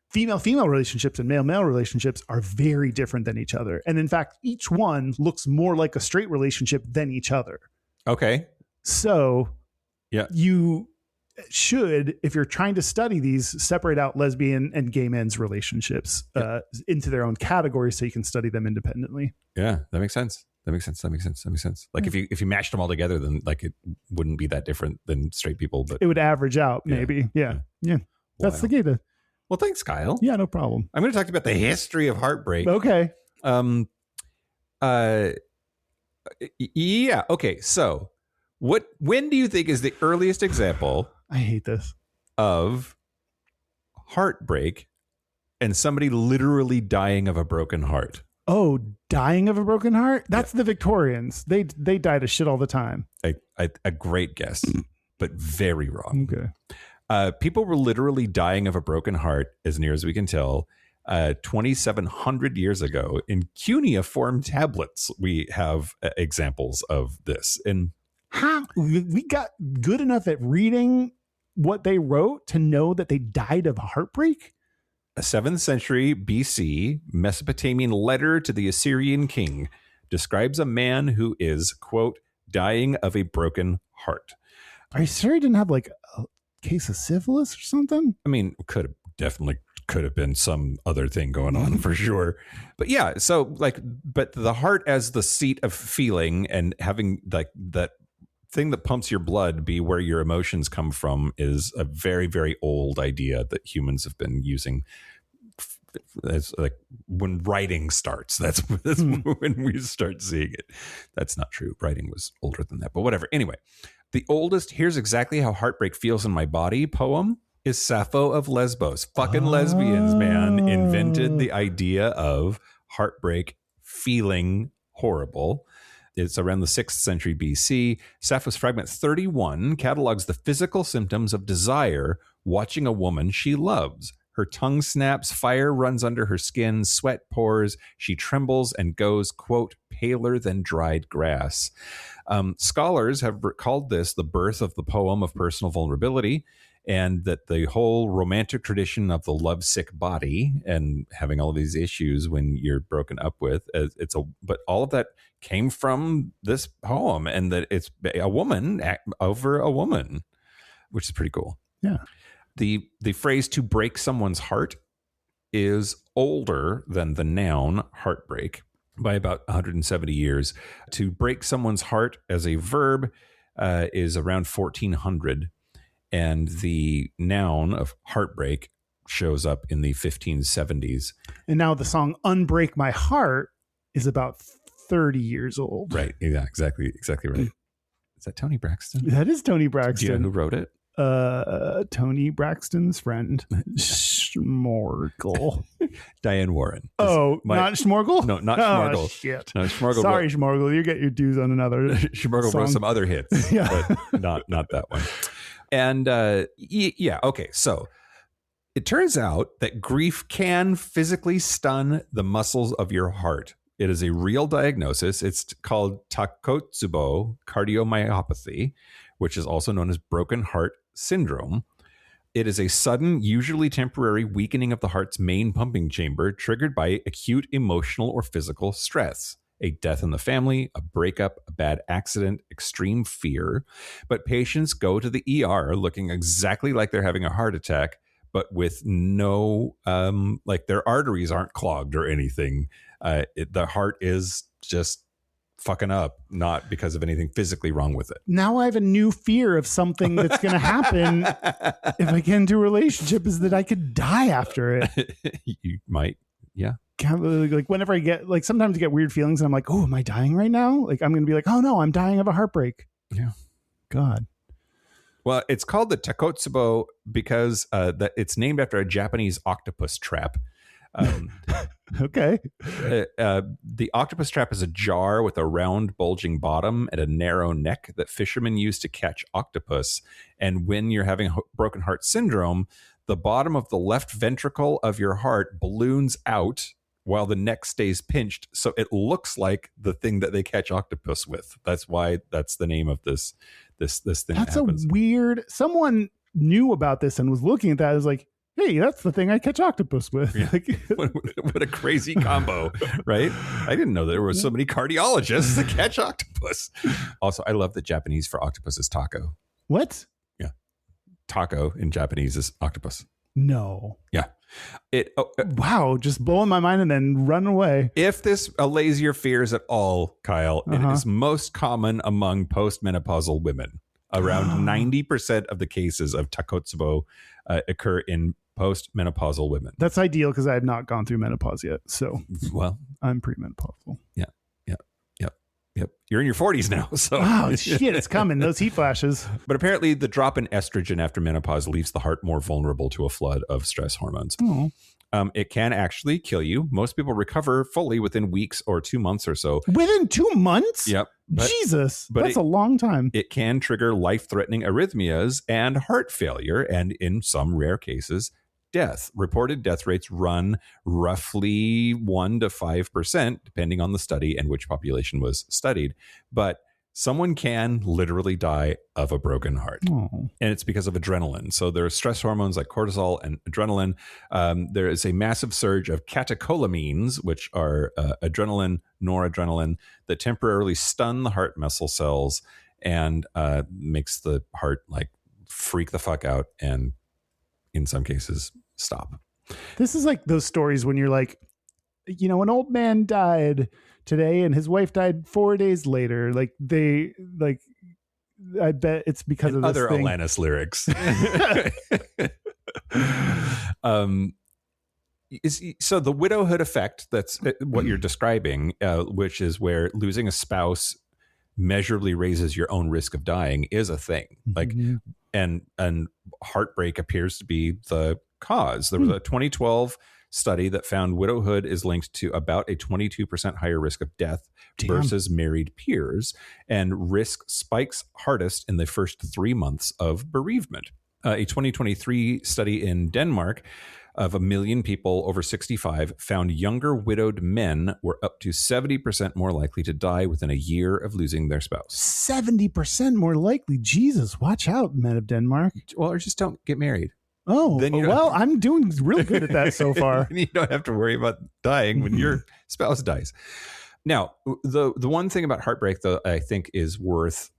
female relationships and male relationships are very different than each other, and in fact each one looks more like a straight relationship than each other. Okay, so yeah, you should, if you're trying to study these, separate out lesbian and gay men's relationships into their own categories so you can study them independently. Yeah, that makes sense. That makes sense. Like if you matched them all together, then like it wouldn't be that different than straight people. But it would average out, maybe. Yeah. That's the gayta. Well, thanks, Kyle. Yeah, no problem. I'm going to talk about the history of heartbreak. Okay. Yeah. Okay. So, when do you think is the earliest example? I hate this. Of heartbreak and somebody literally dying of a broken heart. Oh, dying of a broken heart? That's the Victorians. They died of shit all the time. A great guess, but very wrong. Okay. People were literally dying of a broken heart, as near as we can tell, 2,700 years ago. In cuneiform tablets, we have examples of this. And how we got good enough at reading what they wrote to know that they died of heartbreak? A 7th century BC Mesopotamian letter to the Assyrian king describes a man who is, quote, dying of a broken heart. Are you sure he didn't have like a case of syphilis or something? I mean, could have been some other thing going on for sure. But yeah, so like, but the heart as the seat of feeling and having like that thing that pumps your blood be where your emotions come from is a very, very old idea that humans have been using. As like when writing starts, that's when we start seeing it. That's not true. Writing was older than that, but whatever. Anyway, the oldest "Here's exactly how heartbreak feels in my body" poem is Sappho of Lesbos. Fucking lesbians, man, invented the idea of heartbreak feeling horrible. It's around the 6th century BC. Sappho's fragment 31 catalogs the physical symptoms of desire watching a woman she loves. Her tongue snaps, fire runs under her skin, sweat pours, she trembles and goes, quote, paler than dried grass. Scholars have called this the birth of the poem of personal vulnerability, and that the whole romantic tradition of the lovesick body and having all of these issues when you're broken up with, but all of that came from this poem, and that it's a woman over a woman, which is pretty cool. Yeah. The phrase "to break someone's heart" is older than the noun heartbreak by about 170 years. To break someone's heart as a verb is around 1400, and the noun of heartbreak shows up in the 1570s. And now the song "Unbreak My Heart" is about 30 years old. Right. Yeah, exactly right. Is that Tony Braxton? That is Tony Braxton. Do you know who wrote it? Tony Braxton's friend, Schmorgel. Diane Warren. Not Schmorgel? No, not Schmorgel. Oh, shit. No, Schmorgel. Sorry, Schmorgel. You get your dues on another Schmorgel song. wrote some other hits, but not that one. And yeah, okay. So it turns out that grief can physically stun the muscles of your heart. It is a real diagnosis. It's called takotsubo cardiomyopathy, which is also known as broken heart syndrome. It is a sudden, usually temporary weakening of the heart's main pumping chamber triggered by acute emotional or physical stress, a death in the family, a breakup, a bad accident, extreme fear. But patients go to the ER looking exactly like they're having a heart attack, but with no, like their arteries aren't clogged or anything. The heart is just fucking up, not because of anything physically wrong with it. Now I have a new fear of something that's going to happen if I get into a relationship, is that I could die after it. You might, yeah. Like whenever I get, like sometimes I get weird feelings and I'm like, oh, am I dying right now? Like I'm going to be like, oh no, I'm dying of a heartbreak. Yeah. God. Well, it's called the takotsubo because that it's named after a Japanese octopus trap. Okay. The octopus trap is a jar with a round bulging bottom and a narrow neck that fishermen use to catch octopus. And when you're having broken heart syndrome, the bottom of the left ventricle of your heart balloons out while the neck stays pinched, so it looks like the thing that they catch octopus with. That's why that's the name of this thing. That's that happens. A weird. Someone knew about this and was looking at that. Is like, hey, that's the thing I catch octopus with. Yeah. Like, what a crazy combo, right? I didn't know there were so many cardiologists that catch octopus. Also, I love that Japanese for octopus is taco. What? Yeah. Taco in Japanese is octopus. No. Yeah. Wow, just blowing my mind and then run away. If this allays your fears at all, Kyle, it is most common among postmenopausal women. Around 90% of the cases of takotsubo occur in postmenopausal women. That's ideal because I have not gone through menopause yet. So, well, I'm premenopausal. Yep. You're in your 40s now. So, wow, shit, it's coming. Those heat flashes. But apparently, the drop in estrogen after menopause leaves the heart more vulnerable to a flood of stress hormones. Oh. It can actually kill you. Most people recover fully within weeks or 2 months or so. Within 2 months? Yep. Jesus, that's a long time. It can trigger life-threatening arrhythmias and heart failure, and in some rare cases, death. Reported death rates run roughly 1 to 5%, depending on the study and which population was studied. But someone can literally die of a broken heart. Oh. And it's because of adrenaline. So there are stress hormones like cortisol and adrenaline. There is a massive surge of catecholamines, which are adrenaline, noradrenaline, that temporarily stun the heart muscle cells and makes the heart like freak the fuck out and in some cases stop. This is like those stories when you're like, you know, an old man died today and his wife died 4 days later. I bet it's because of this other thing. Alanis lyrics. So the widowhood effect, that's what you're describing, which is where losing a spouse measurably raises your own risk of dying, is a thing. Like, and heartbreak appears to be the cause. There was a 2012 study that found widowhood is linked to about a 22% higher risk of death versus married peers, and risk spikes hardest in the first 3 months of bereavement. A 2023 study in Denmark of 1 million people over 65 found younger widowed men were up to 70% more likely to die within a year of losing their spouse. 70% more likely. Jesus, watch out, men of Denmark. Well, or just don't get married. Oh, well, I'm doing real good at that so far. You don't have to worry about dying when your spouse dies. Now, the one thing about heartbreak, though, I think is worth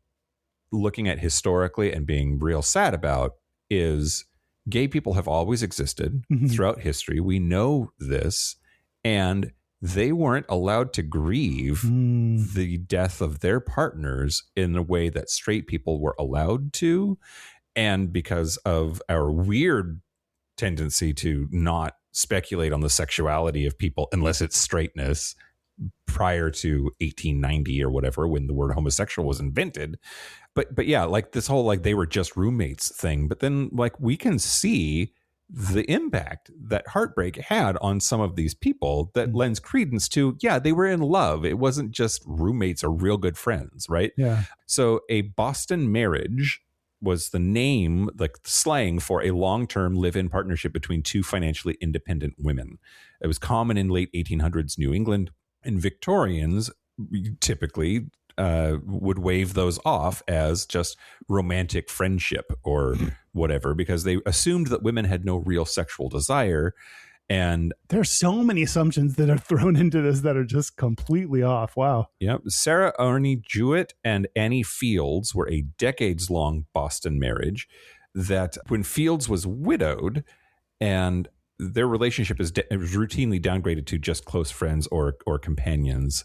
looking at historically and being real sad about is gay people have always existed throughout history. We know this, and they weren't allowed to grieve the death of their partners in a way that straight people were allowed to. And because of our weird tendency to not speculate on the sexuality of people unless it's straightness prior to 1890 or whatever, when the word homosexual was invented. But yeah, like this whole, like they were just roommates thing. But then like we can see the impact that heartbreak had on some of these people that lends credence to, yeah, they were in love. It wasn't just roommates or real good friends, right? Yeah. So a Boston marriage was the name, like slang for a long-term live-in partnership between two financially independent women. It was common in late 1800s New England, and Victorians typically would wave those off as just romantic friendship or whatever, because they assumed that women had no real sexual desire. And there's so many assumptions that are thrown into this that are just completely off. Wow. Yep. Sarah Arnie Jewett and Annie Fields were a decades-long Boston marriage that when Fields was widowed, and their relationship is routinely downgraded to just close friends or companions.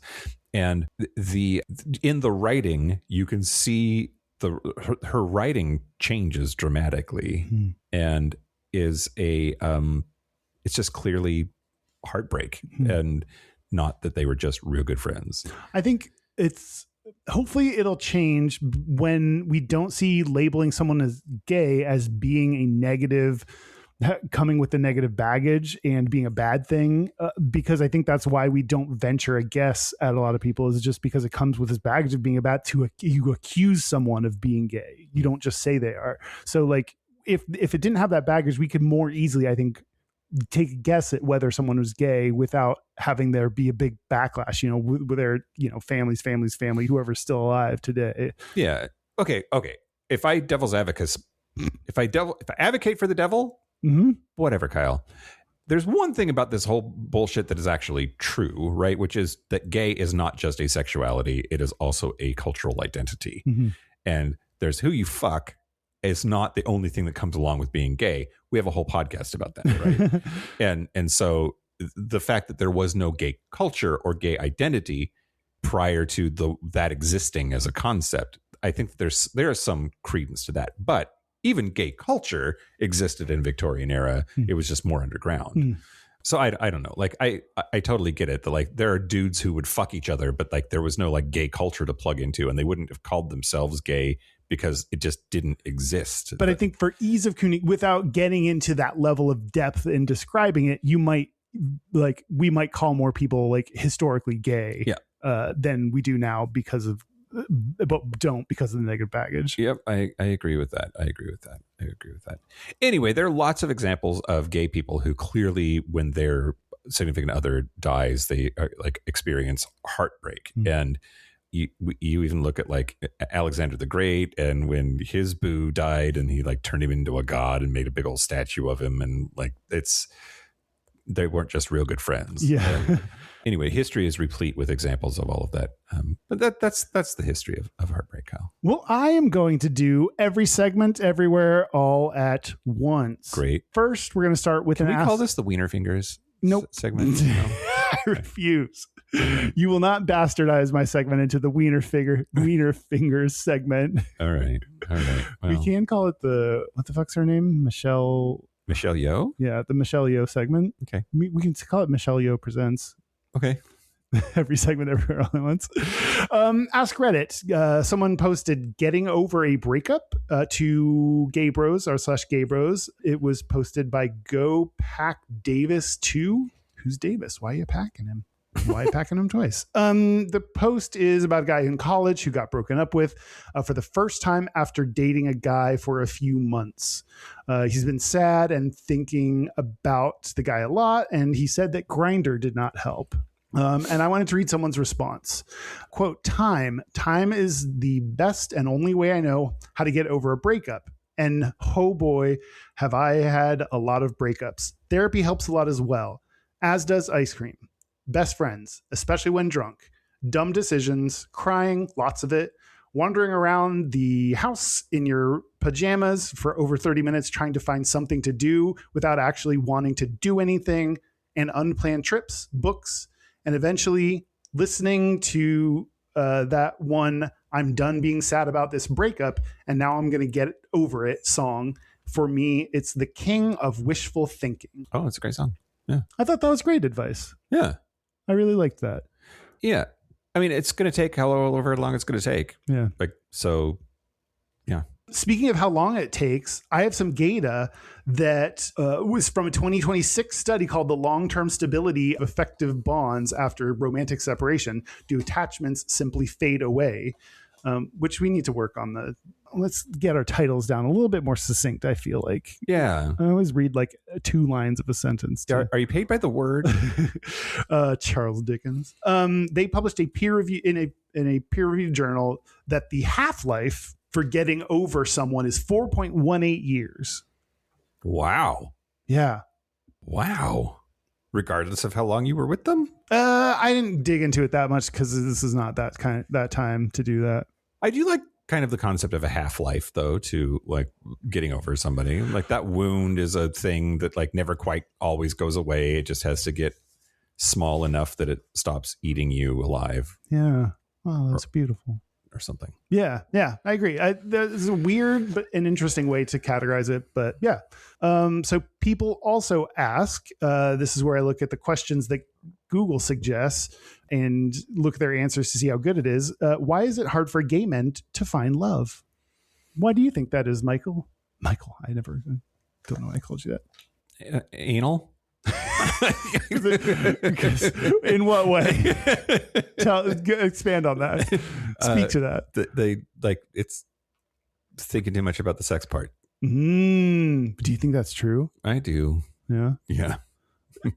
And in the writing, you can see her writing changes dramatically and is it's just clearly heartbreak and not that they were just real good friends. I think hopefully it'll change when we don't see labeling someone as gay as being a negative, coming with the negative baggage and being a bad thing, because I think that's why we don't venture a guess at a lot of people, is just because it comes with this baggage of being about to you accuse someone of being gay. You don't just say they are. So like if it didn't have that baggage, we could more easily, I think, take a guess at whether someone was gay without having there be a big backlash, with their, families, whoever's still alive today. Yeah. Okay. If I advocate for the devil, whatever, Kyle. There's one thing about this whole bullshit that is actually true, right? Which is that gay is not just a sexuality. It is also a cultural identity. And there's who you fuck is not the only thing that comes along with being gay. We have a whole podcast about that, right? and so the fact that there was no gay culture or gay identity prior to that existing as a concept, I think there is some credence to that. But even gay culture existed in Victorian era. It was just more underground. So I don't know. Like I totally get it. That like there are dudes who would fuck each other, but like there was no like gay culture to plug into, and they wouldn't have called themselves gay because it just didn't exist. But I think for ease of without getting into that level of depth in describing it, we might call more people like historically gay than we do now because of the negative baggage. Yep, I agree with that. Anyway, there are lots of examples of gay people who clearly, when their significant other dies, they like experience heartbreak. And you even look at like Alexander the Great, and when his boo died, and he like turned him into a god and made a big old statue of him, and like they weren't just real good friends. Yeah. Anyway, history is replete with examples of all of that. But that's the history of heartbreak, Kyle. Well, I am going to do every segment, everywhere, all at once. Great. First, we're going to start with Can we call this the Wiener Fingers segment? No. I refuse. You will not bastardize my segment into the Wiener Fingers segment. All right. Well, we can call it what the fuck's her name? Michelle Yeoh? Yeah, the Michelle Yeoh segment. Okay. We can call it Michelle Yeoh Presents. Okay. Every segment, everywhere, all at once. Ask Reddit. Someone posted getting over a breakup to gay bros /gay bros. It was posted by Go Pack Davis 2. Who's Davis? Why are you packing him? Why packing him twice? The post is about a guy in college who got broken up with for the first time after dating a guy for a few months. He's been sad and thinking about the guy a lot, and he said that Grindr did not help. And I wanted to read someone's response. Quote, time is the best and only way I know how to get over a breakup. And oh boy, have I had a lot of breakups. Therapy helps a lot as well, as does ice cream. Best friends, especially when drunk. Dumb decisions, crying, lots of it. Wandering around the house in your pajamas for over 30 minutes trying to find something to do without actually wanting to do anything. And unplanned trips, books, and eventually listening to that one I'm done being sad about this breakup and now I'm going to get over it song. For me, it's the king of wishful thinking. Oh, it's a great song. Yeah. I thought that was great advice. Yeah. I really liked that. Yeah. I mean, it's going to take however long it's going to take. Yeah. Like, so, yeah. Speaking of how long it takes, I have some gayta that was from a 2026 study called The Long-Term Stability of Effective Bonds After Romantic Separation. Do attachments simply fade away? Which we need to work on let's get our titles down a little bit more succinct, I feel like. Yeah. I always read like 2 lines of a sentence. Are you paid by the word? Charles Dickens. They published a peer review in a peer-reviewed journal that the half-life for getting over someone is 4.18 years. Wow. Yeah. Wow. Regardless of how long you were with them? I didn't dig into it that much because this is not that time to do that. I do like kind of the concept of a half-life, though, to like getting over somebody. Like that wound is a thing that like never quite always goes away. It just has to get small enough that it stops eating you alive. Yeah. Wow, that's beautiful. Or something. Yeah, I agree. There's a weird but an interesting way to categorize it, but yeah. So people also ask, this is where I look at the questions that Google suggests and look at their answers to see how good it is. Why is it hard for gay men to find love? Why do you think that is, Michael? Michael, I don't know why I called you that. Anal? In what way? Expand on that. Speak to that. They like it's thinking too much about the sex part. Do you think that's true? I do. Yeah.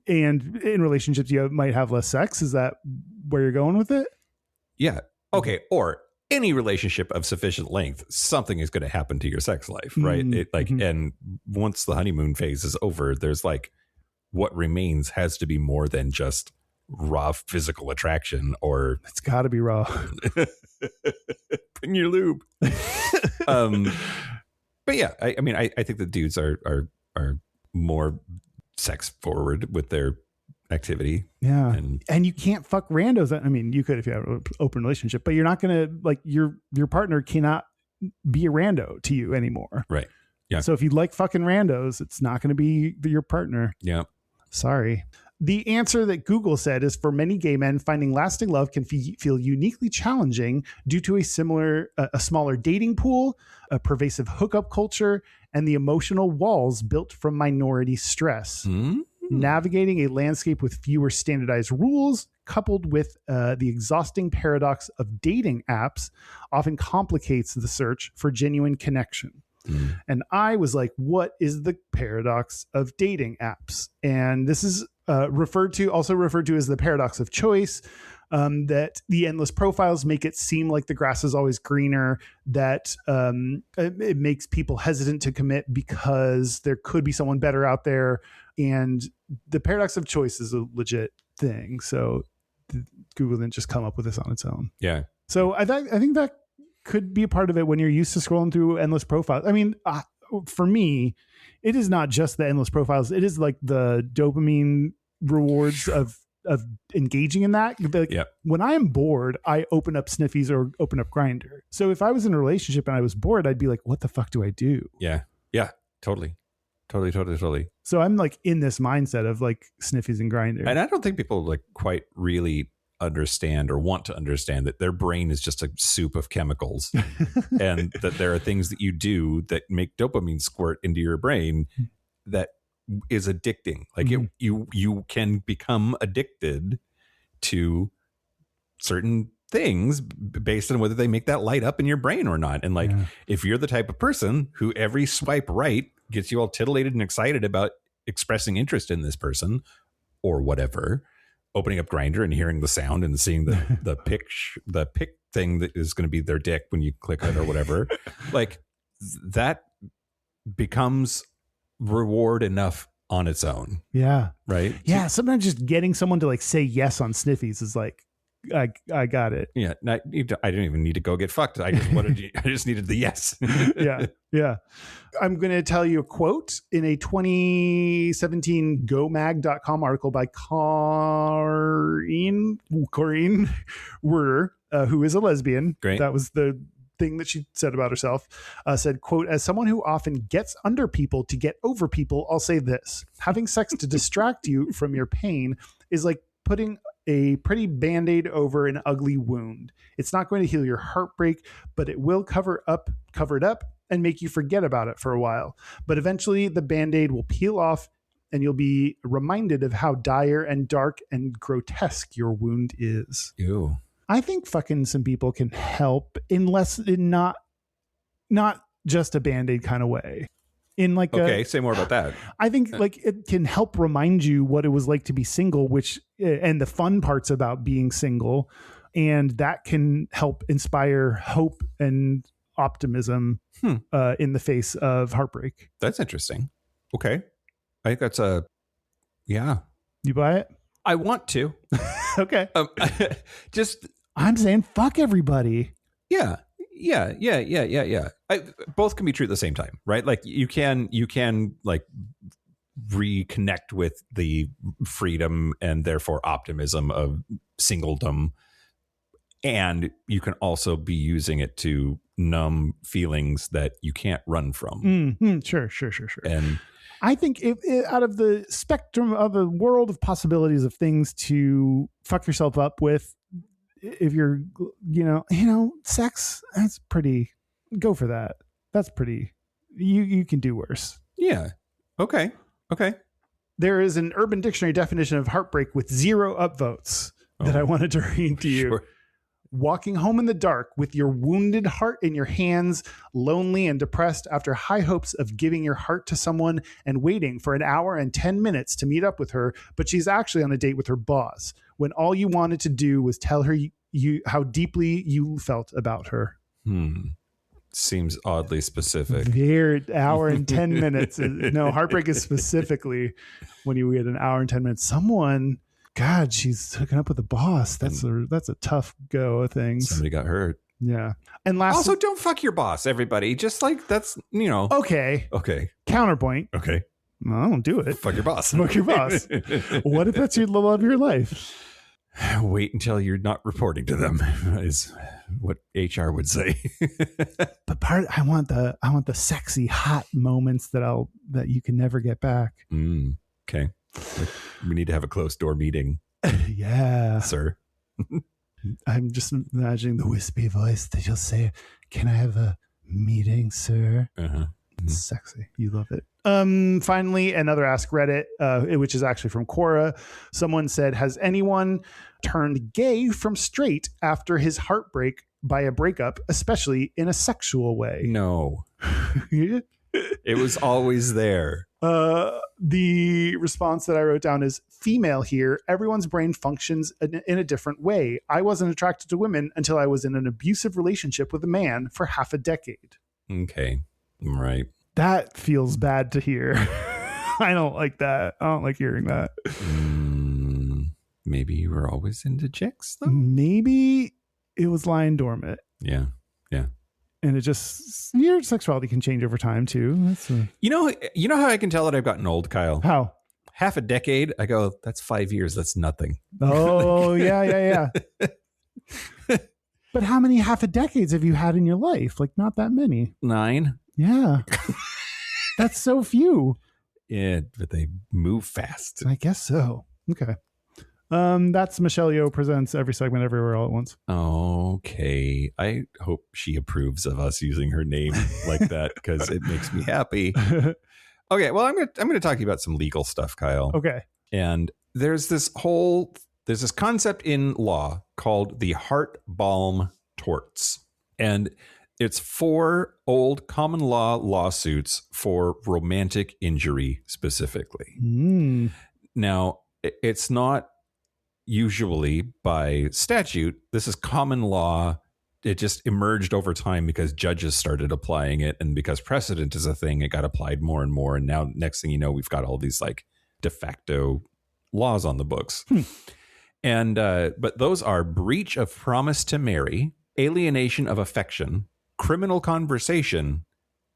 And in relationships, you might have less sex. Is that where you're going with it? Yeah. Okay. Or any relationship of sufficient length, something is going to happen to your sex life, right? And once the honeymoon phase is over, there's like what remains has to be more than just raw physical attraction, or it's got to be raw. in your lube. But yeah, I mean, I think the dudes are more sex forward with their activity. Yeah. And you can't fuck randos. I mean, you could if you have an open relationship, but you're not going to, like, your partner cannot be a rando to you anymore. Right. Yeah. So if you like fucking randos, it's not going to be your partner. Yeah. Sorry. The answer that Google said is, for many gay men, finding lasting love can feel uniquely challenging due to a smaller dating pool, a pervasive hookup culture, and the emotional walls built from minority stress. Mm-hmm. Navigating a landscape with fewer standardized rules, coupled with the exhausting paradox of dating apps, often complicates the search for genuine connection. Mm. And I was like, what is the paradox of dating apps? And this is referred to as the paradox of choice, that the endless profiles make it seem like the grass is always greener, that it makes people hesitant to commit because there could be someone better out there. And the paradox of choice is a legit thing. So Google didn't just come up with this on its own. Yeah. So I think that could be a part of it when you're used to scrolling through endless profiles. I mean, for me, it is not just the endless profiles. It is like the dopamine rewards of engaging in that. Like, yep. When I am bored, I open up Sniffies or open up Grindr. So if I was in a relationship and I was bored, I'd be like, what the fuck do I do? Yeah. Yeah. Totally. So I'm like in this mindset of like Sniffies and Grindr. And I don't think people like quite really understand or want to understand that their brain is just a soup of chemicals and that there are things that you do that make dopamine squirt into your brain that is addicting. Like you can become addicted to certain things based on whether they make that light up in your brain or not. And like, if you're the type of person who every swipe right gets you all titillated and excited about expressing interest in this person or whatever, opening up Grindr and hearing the sound and seeing the pic thing that is going to be their dick when you click it or whatever, like that becomes reward enough on its own. Yeah. Right. Yeah. Sometimes just getting someone to like say yes on Sniffies is like, I got it. Yeah. I didn't even need to go get fucked. I just needed the yes. Yeah. Yeah. I'm going to tell you a quote in a 2017 GoMag.com article by Corinne Werder, who is a lesbian. Great. That was the thing that she said about herself. Said, quote, as someone who often gets under people to get over people, I'll say this: having sex to distract you from your pain is like putting a pretty Band-Aid over an ugly wound. It's not going to heal your heartbreak, but it will cover it up and make you forget about it for a while. But eventually the Band-Aid will peel off and you'll be reminded of how dire and dark and grotesque your wound is. Ew. I think fucking some people can help unless in not just a Band-Aid kind of way. In like say more about that. I think like it can help remind you what it was like to be single, and the fun parts about being single, and that can help inspire hope and optimism in the face of heartbreak. That's interesting. Okay, I think that's yeah. You buy it? I want to. Okay. I'm saying fuck everybody. Yeah. Both can be true at the same time, right? Like you can like reconnect with the freedom and therefore optimism of singledom, and you can also be using it to numb feelings that you can't run from. Mm-hmm. Sure. And I think out of the spectrum of a world of possibilities of things to fuck yourself up with, if you're, sex, that's pretty, go for that. That's pretty, you can do worse. Yeah. Okay. There is an Urban Dictionary definition of heartbreak with 0 upvotes that I wanted to read to you. Sure. Walking home in the dark with your wounded heart in your hands, lonely and depressed after high hopes of giving your heart to someone and waiting for an hour and 10 minutes to meet up with her, but she's actually on a date with her boss, when all you wanted to do was tell her you how deeply you felt about her. Seems oddly specific. Very hour and 10 minutes. No, heartbreak is specifically when you get an hour and 10 minutes. Someone, God, she's hooking up with the boss. That's a tough go thing. Somebody got hurt. Yeah. And last, Also, don't fuck your boss, everybody. Just like that's, okay. Okay. Counterpoint. Okay. No, don't do it. Fuck your boss. Fuck your boss. What if that's your love of your life? Wait until you're not reporting to them, is what HR would say. But I want the sexy, hot moments that you can never get back. Okay. We need to have a closed door meeting. Yeah. Sir. I'm just imagining the wispy voice that you'll say, "Can I have a meeting, sir?" Uh-huh. It's sexy. You love it. Finally, another Ask Reddit, which is actually from Quora. Someone said, has anyone turned gay from straight after his heartbreak by a breakup, especially in a sexual way? No. It was always there. The response that I wrote down is female here. Everyone's brain functions in a different way. I wasn't attracted to women until I was in an abusive relationship with a man for half a decade. Okay. Right. That feels bad to hear. I don't like that. I don't like hearing that. Maybe you were always into chicks, though? Maybe it was lying dormant. Yeah. Yeah. And it just, your sexuality can change over time, too. You know how I can tell that I've gotten old, Kyle? How? Half a decade. I go, that's 5 years. That's nothing. Oh, yeah. But how many half a decades have you had in your life? Like, not that many. 9. Yeah. That's so few. Yeah, but they move fast. I guess so. Okay. That's Michelle Yeoh presents Every Segment Everywhere All at Once. Okay. I hope she approves of us using her name like that because it makes me happy. Okay, well, I'm gonna talk to you about some legal stuff, Kyle. Okay. And there's this concept in law called the heartbalm torts. And it's 4 old common law lawsuits for romantic injury specifically. Now, it's not usually by statute. This is common law. It just emerged over time because judges started applying it. And because precedent is a thing, it got applied more and more. And now next thing you know, we've got all these like de facto laws on the books. And but those are breach of promise to marry, alienation of affection, criminal conversation,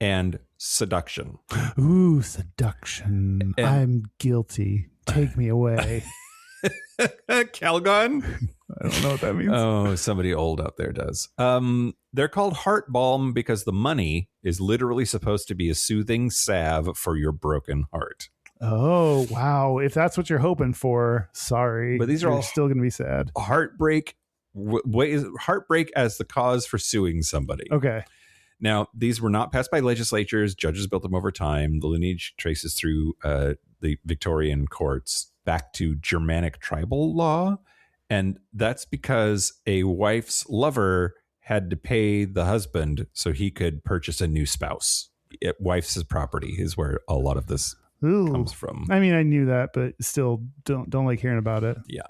and seduction. Ooh, seduction. And I'm guilty. Take me away. Calgon? I don't know what that means. Oh, somebody old out there does. They're called heartbalm because the money is literally supposed to be a soothing salve for your broken heart. Oh, wow. If that's what you're hoping for, sorry. But these are all still going to be sad. Heartbreak as the cause for suing somebody. Okay. Now, these were not passed by legislatures. Judges built them over time. The lineage traces through the Victorian courts back to Germanic tribal law. And that's because a wife's lover had to pay the husband so he could purchase a new spouse. Wife's property is where a lot of this comes from. I mean, I knew that, but still don't like hearing about it. Yeah.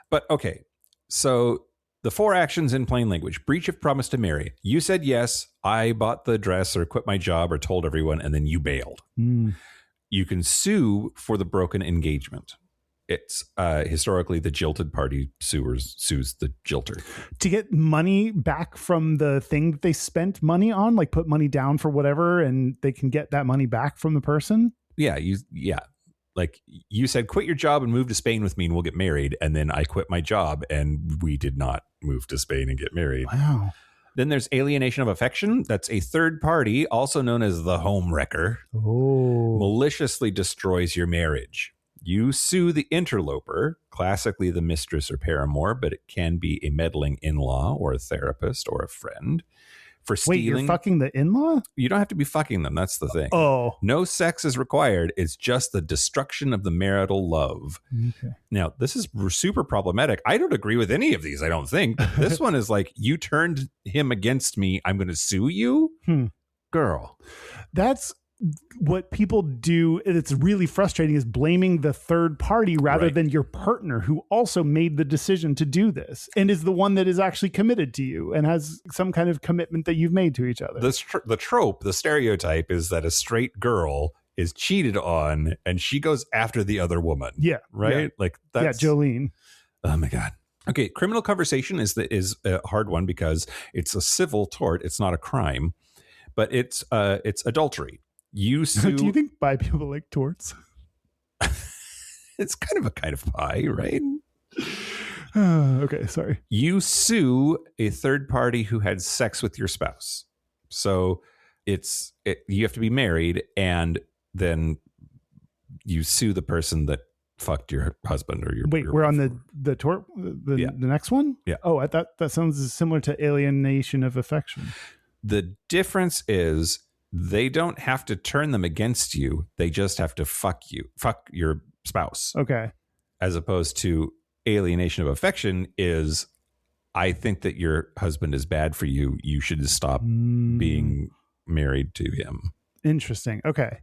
But okay. So the 4 actions in plain language: breach of promise to marry. You said yes, I bought the dress or quit my job or told everyone, and then you bailed. You can sue for the broken engagement. It's historically the jilted party sues the jilter to get money back from the thing that they spent money on, like put money down for whatever, and they can get that money back from the person. Yeah. Like you said, quit your job and move to Spain with me and we'll get married. And then I quit my job and we did not move to Spain and get married. Wow. Then there's alienation of affection. That's a third party, also known as the home wrecker, maliciously destroys your marriage. You sue the interloper, classically the mistress or paramour, but it can be a meddling in-law or a therapist or a friend. For stealing. Wait, you're fucking the in-law? You don't have to be fucking them. That's the thing. Oh. No sex is required. It's just the destruction of the marital love. Okay. Now, this is super problematic. I don't agree with any of these, I don't think. This one is like, you turned him against me. I'm going to sue you? Girl. That's what people do. It's really frustrating, is blaming the third party rather than your partner, who also made the decision to do this and is the one that is actually committed to you and has some kind of commitment that you've made to each other. The trope, the stereotype is that a straight girl is cheated on and she goes after the other woman. Yeah. Right? Yeah. Like that's... Yeah, Jolene. Oh my God. Okay, criminal conversation is a hard one because it's a civil tort. It's not a crime, but it's adultery. You sue. Do you think bi people like torts? It's kind of pie, right? Okay, sorry. You sue a third party who had sex with your spouse. So you have to be married, and then you sue the person that fucked your husband or your. Wait, we're on the tort, the next one? Yeah. Oh, I thought that sounds similar to alienation of affection. The difference is they don't have to turn them against you. They just have to fuck your spouse. Okay. As opposed to alienation of affection is, I think that your husband is bad for you. You should stop being married to him. Interesting. Okay.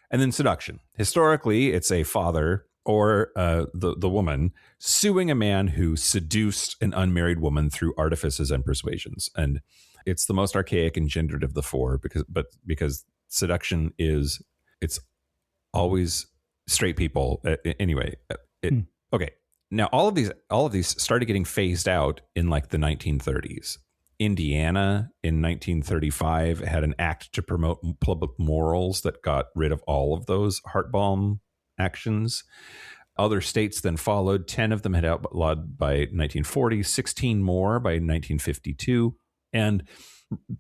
And then seduction. Historically, it's a father or the woman suing a man who seduced an unmarried woman through artifices and persuasions. And it's the most archaic and gendered of the four because seduction it's always straight people. Anyway, okay. Now all of these started getting phased out in like the 1930s. Indiana in 1935 had an act to promote public morals that got rid of all of those heartbalm actions. Other states then followed. 10 of them had outlawed by 1940, 16 more by 1952. And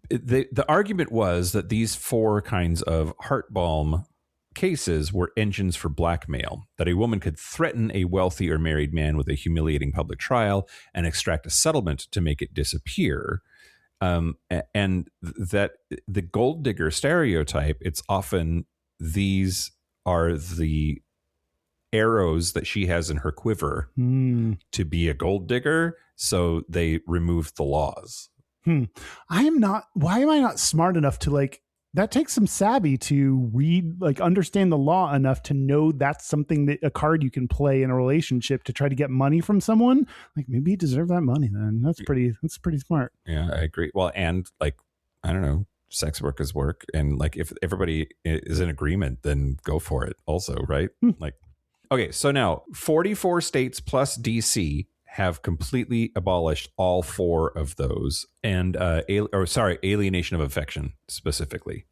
the argument was that these four kinds of heartbalm cases were engines for blackmail, that a woman could threaten a wealthy or married man with a humiliating public trial and extract a settlement to make it disappear. And that the gold digger stereotype, it's often these are the arrows that she has in her quiver to be a gold digger. So they removed the laws. Why am I not smart enough to that takes some savvy to read, understand the law enough to know that's something that a card you can play in a relationship to try to get money from someone. Maybe you deserve that money then. That's pretty smart. Yeah, I agree. Well, and I don't know, sex work is work. And if everybody is in agreement, then go for it also, right? Okay, so now 44 states plus DC have completely abolished all four of those, and alienation of affection specifically,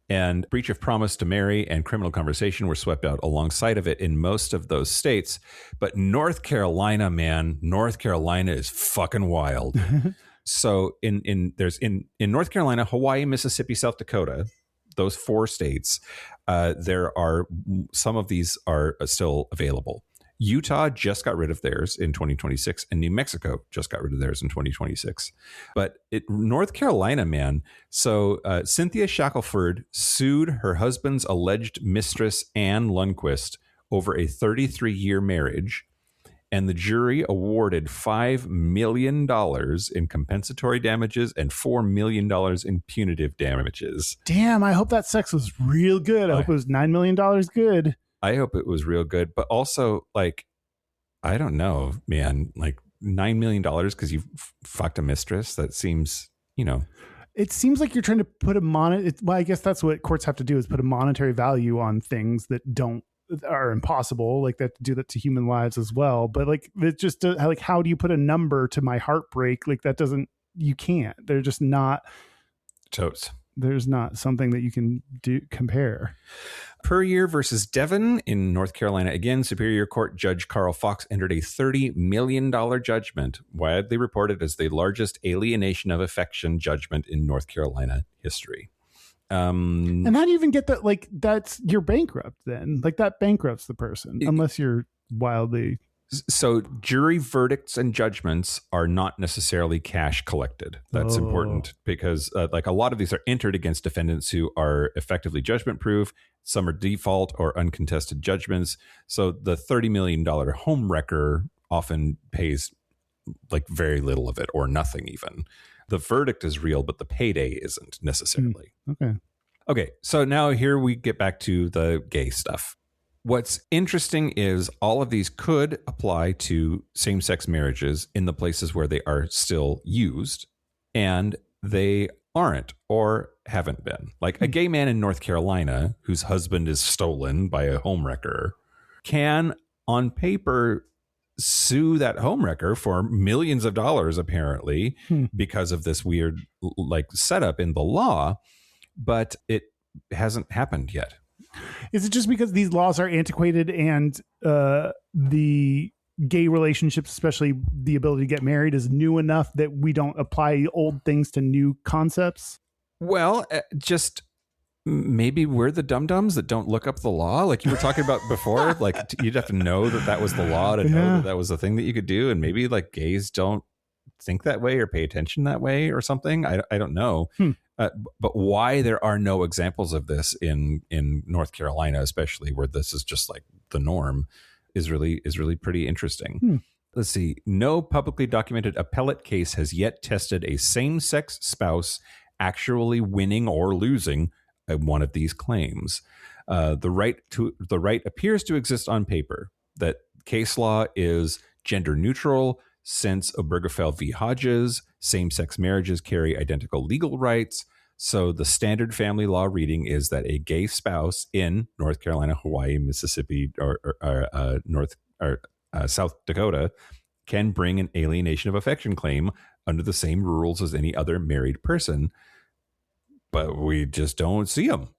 and breach of promise to marry and criminal conversation were swept out alongside of it in most of those states. But North Carolina is fucking wild. So in North Carolina, Hawaii, Mississippi, South Dakota, those four states, there are some of these are still available. Utah just got rid of theirs in 2026, and New Mexico just got rid of theirs in 2026. But North Carolina, man. So Cynthia Shackelford sued her husband's alleged mistress, Ann Lundquist, over a 33-year marriage, and the jury awarded $5 million in compensatory damages and $4 million in punitive damages. Damn, I hope that sex was real good. I hope it was $9 million good. I hope it was real good, but also I don't know, man, $9 million because you fucked a mistress. That seems, It seems like you're trying to put I guess that's what courts have to do, is put a monetary value on things that are impossible. They have to do that to human lives as well. But it's just how do you put a number to my heartbreak? You can't. They're just not. Totes. There's not something that you can compare. Puryear versus Devon in North Carolina. Again, Superior Court Judge Carl Fox entered a $30 million judgment, widely reported as the largest alienation of affection judgment in North Carolina history. And how do you even get that? You're bankrupt then. That bankrupts the person, unless you're wildly. So jury verdicts and judgments are not necessarily cash collected. That's important because a lot of these are entered against defendants who are effectively judgment proof. Some are default or uncontested judgments. So the $30 million home wrecker often pays very little of it or nothing even. The verdict is real, but the payday isn't necessarily. Okay. So now here we get back to the gay stuff. What's interesting is all of these could apply to same-sex marriages in the places where they are still used, and they aren't or haven't been. A gay man in North Carolina whose husband is stolen by a homewrecker can, on paper, sue that homewrecker for millions of dollars, apparently, because of this weird like setup in the law, but it hasn't happened yet. Is it just because these laws are antiquated and the gay relationships, especially the ability to get married, is new enough that we don't apply old things to new concepts? Well, just maybe we're the dum-dums that don't look up the law, like you were talking about before. Like you'd have to know that was the law to know that was the thing that you could do, and maybe like gays don't think that way or pay attention that way or something. I don't know. But why there are no examples of this in North Carolina, especially where this is just like the norm, is really pretty interesting. Let's see. No publicly documented appellate case has yet tested a same-sex spouse actually winning or losing one of these claims. The right appears to exist on paper. That case law is gender neutral since Obergefell v. Hodges. Same-sex marriages carry identical legal rights. So the standard family law reading is that a gay spouse in North Carolina, Hawaii, Mississippi, or South Dakota can bring an alienation of affection claim under the same rules as any other married person. But we just don't see them.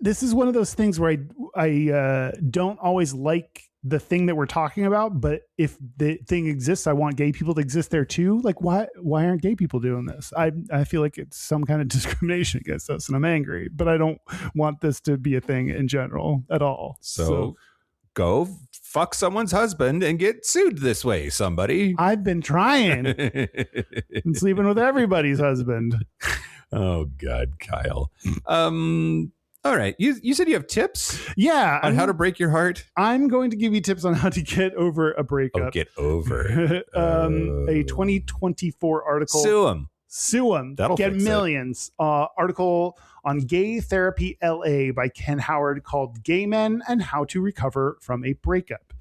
This is one of those things where I don't always like the thing that we're talking about, but if the thing exists, I want gay people to exist there too. Like, why aren't gay people doing this? I feel like it's some kind of discrimination against us, and I'm angry, but I don't want this to be a thing in general at all. So go fuck someone's husband and get sued this way, somebody. I've been trying. I'm sleeping with everybody's husband. Oh God, Kyle. All right. You said you have tips? Yeah. On how to break your heart? I'm going to give you tips on how to get over a breakup. Oh, get over. A 2024 article. Sue him. That'll get fix millions. Article on Gay Therapy LA by Ken Howard called Gay Men and How to Recover from a Breakup.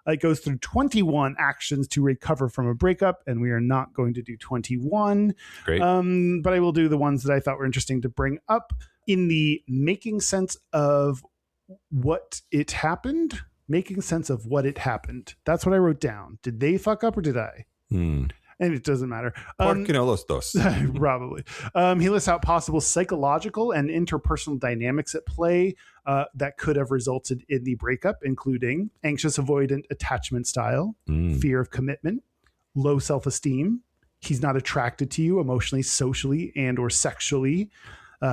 It goes through 21 actions to recover from a breakup, and we are not going to do 21. Great. But I will do the ones that I thought were interesting to bring up in the making sense of what it happened. Making sense of what it happened. That's what I wrote down. Did they fuck up or did I? And it doesn't matter. ¿Por qué no los dos? Probably. He lists out possible psychological and interpersonal dynamics at play that could have resulted in the breakup, including anxious avoidant attachment style, fear of commitment, low self-esteem. He's not attracted to you emotionally, socially, and or sexually.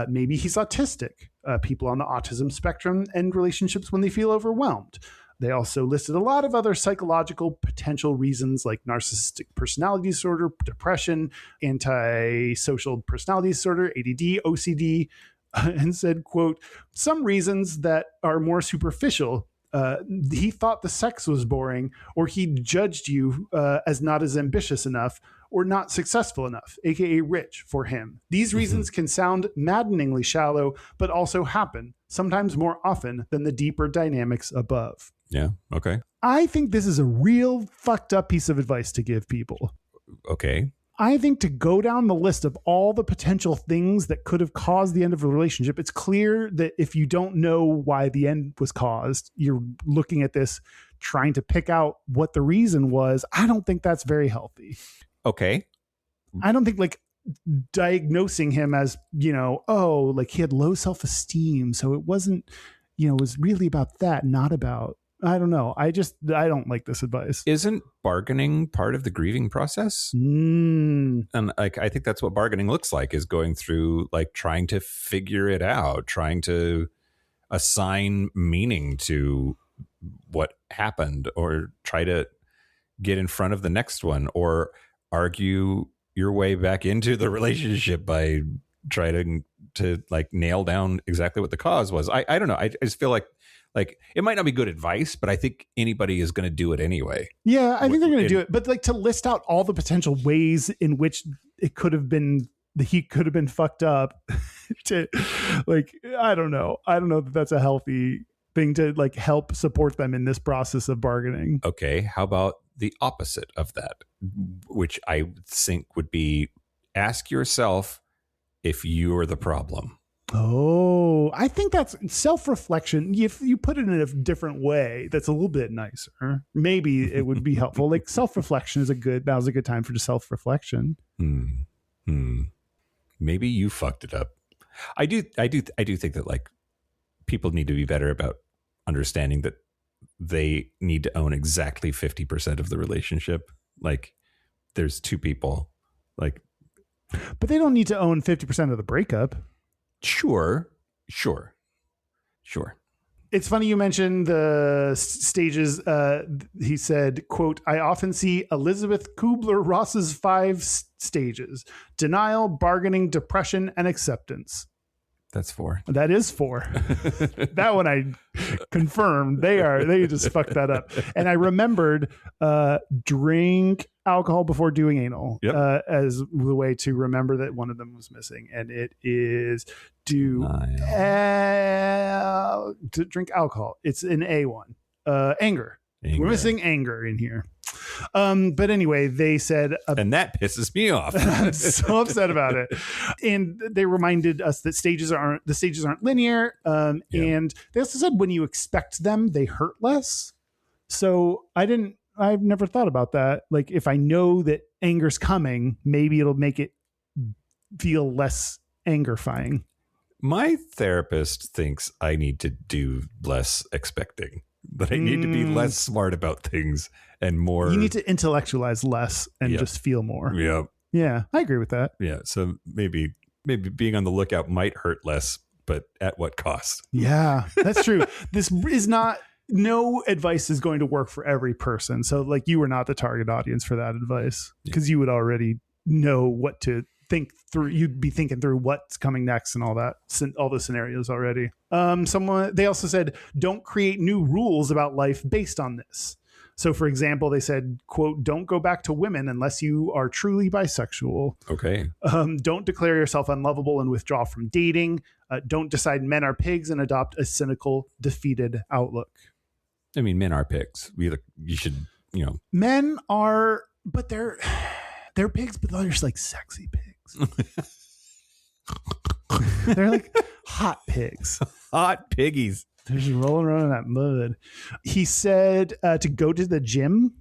Maybe he's autistic. People on the autism spectrum and relationships when they feel overwhelmed. They also listed a lot of other psychological potential reasons like narcissistic personality disorder, depression, antisocial personality disorder, ADD, OCD, and said, quote, some reasons that are more superficial. He thought the sex was boring, or he judged you as not as ambitious enough or not successful enough, aka rich for him. These reasons can sound maddeningly shallow, but also happen, sometimes more often than the deeper dynamics above. Yeah. Okay. I think this is a real fucked up piece of advice to give people. Okay. I think to go down the list of all the potential things that could have caused the end of a relationship, it's clear that if you don't know why the end was caused, you're looking at this trying to pick out what the reason was. I don't think that's very healthy. Okay. I don't think like diagnosing him as, like he had low self-esteem. So it wasn't, it was really about that, not about, I don't know. I don't like this advice. Isn't bargaining part of the grieving process? And like, I think that's what bargaining looks like, is going through like trying to figure it out, trying to assign meaning to what happened, or try to get in front of the next one, or argue your way back into the relationship by trying to like nail down exactly what the cause was. I don't know. I just feel like it might not be good advice, but I think anybody is going to do it anyway. Yeah, I think they're going to do it. But like to list out all the potential ways in which it could have been, he could have been fucked up to like, I don't know that that's a healthy thing to like help support them in this process of bargaining. Okay. How about the opposite of that, which I think would be ask yourself if you're the problem. Oh, I think that's self-reflection. If you put it in a different way, that's a little bit nicer. Maybe it would be helpful. Like self-reflection is now's a good time for just self-reflection. Maybe you fucked it up. I do think that like people need to be better about understanding that they need to own exactly 50% of the relationship. Like there's two people, like, but they don't need to own 50% of the breakup. Sure. It's funny you mentioned the stages. He said, quote, I often see Elizabeth Kubler-Ross's 5 stages: denial, bargaining, depression, and acceptance. That's 4. That is 4. That one I confirmed. They just fucked that up. And I remembered drink alcohol before doing anal as the way to remember that one of them was missing. And it is to drink alcohol. It's an A1. Anger. We're missing anger in here. But anyway, they said, and that pisses me off. I'm so upset about it. And they reminded us that the stages aren't linear. And they also said when you expect them, they hurt less. So I've never thought about that. Like if I know that anger's coming, maybe it'll make it feel less angerfying. My therapist thinks I need to do less expecting. That I need to be less smart about things and more. You need to intellectualize less and just feel more. Yeah. Yeah, I agree with that. Yeah. So maybe being on the lookout might hurt less, but at what cost? Yeah, that's true. No advice is going to work for every person. So like you were not the target audience for that advice because you would already know what to think through. You'd be thinking through what's coming next and all that, all the scenarios already. They also said, don't create new rules about life based on this. So for example, they said, quote, don't go back to women unless you are truly bisexual. Okay. Don't declare yourself unlovable and withdraw from dating. Don't decide men are pigs and adopt a cynical, defeated outlook. I mean, men are pigs. You should, Men are, but they're pigs, but they're just like sexy pigs. They're like hot pigs. Hot piggies. They're just rolling around in that mud. He said to go to the gym.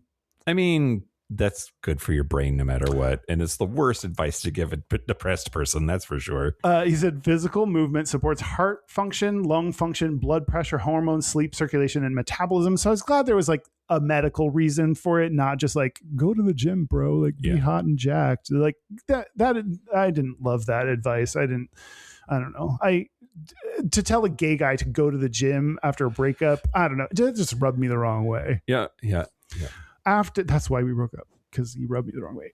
I mean, that's good for your brain no matter what. And it's the worst advice to give a depressed person, that's for sure. He said physical movement supports heart function, lung function, blood pressure, hormones, sleep, circulation, and metabolism. So I was glad there was like a medical reason for it, not just like go to the gym, bro, like be hot and jacked. Like that I didn't love that advice. I don't know. To tell a gay guy to go to the gym after a breakup, I don't know. It just rubbed me the wrong way. Yeah. That's why we broke up, because he rubbed me the wrong way.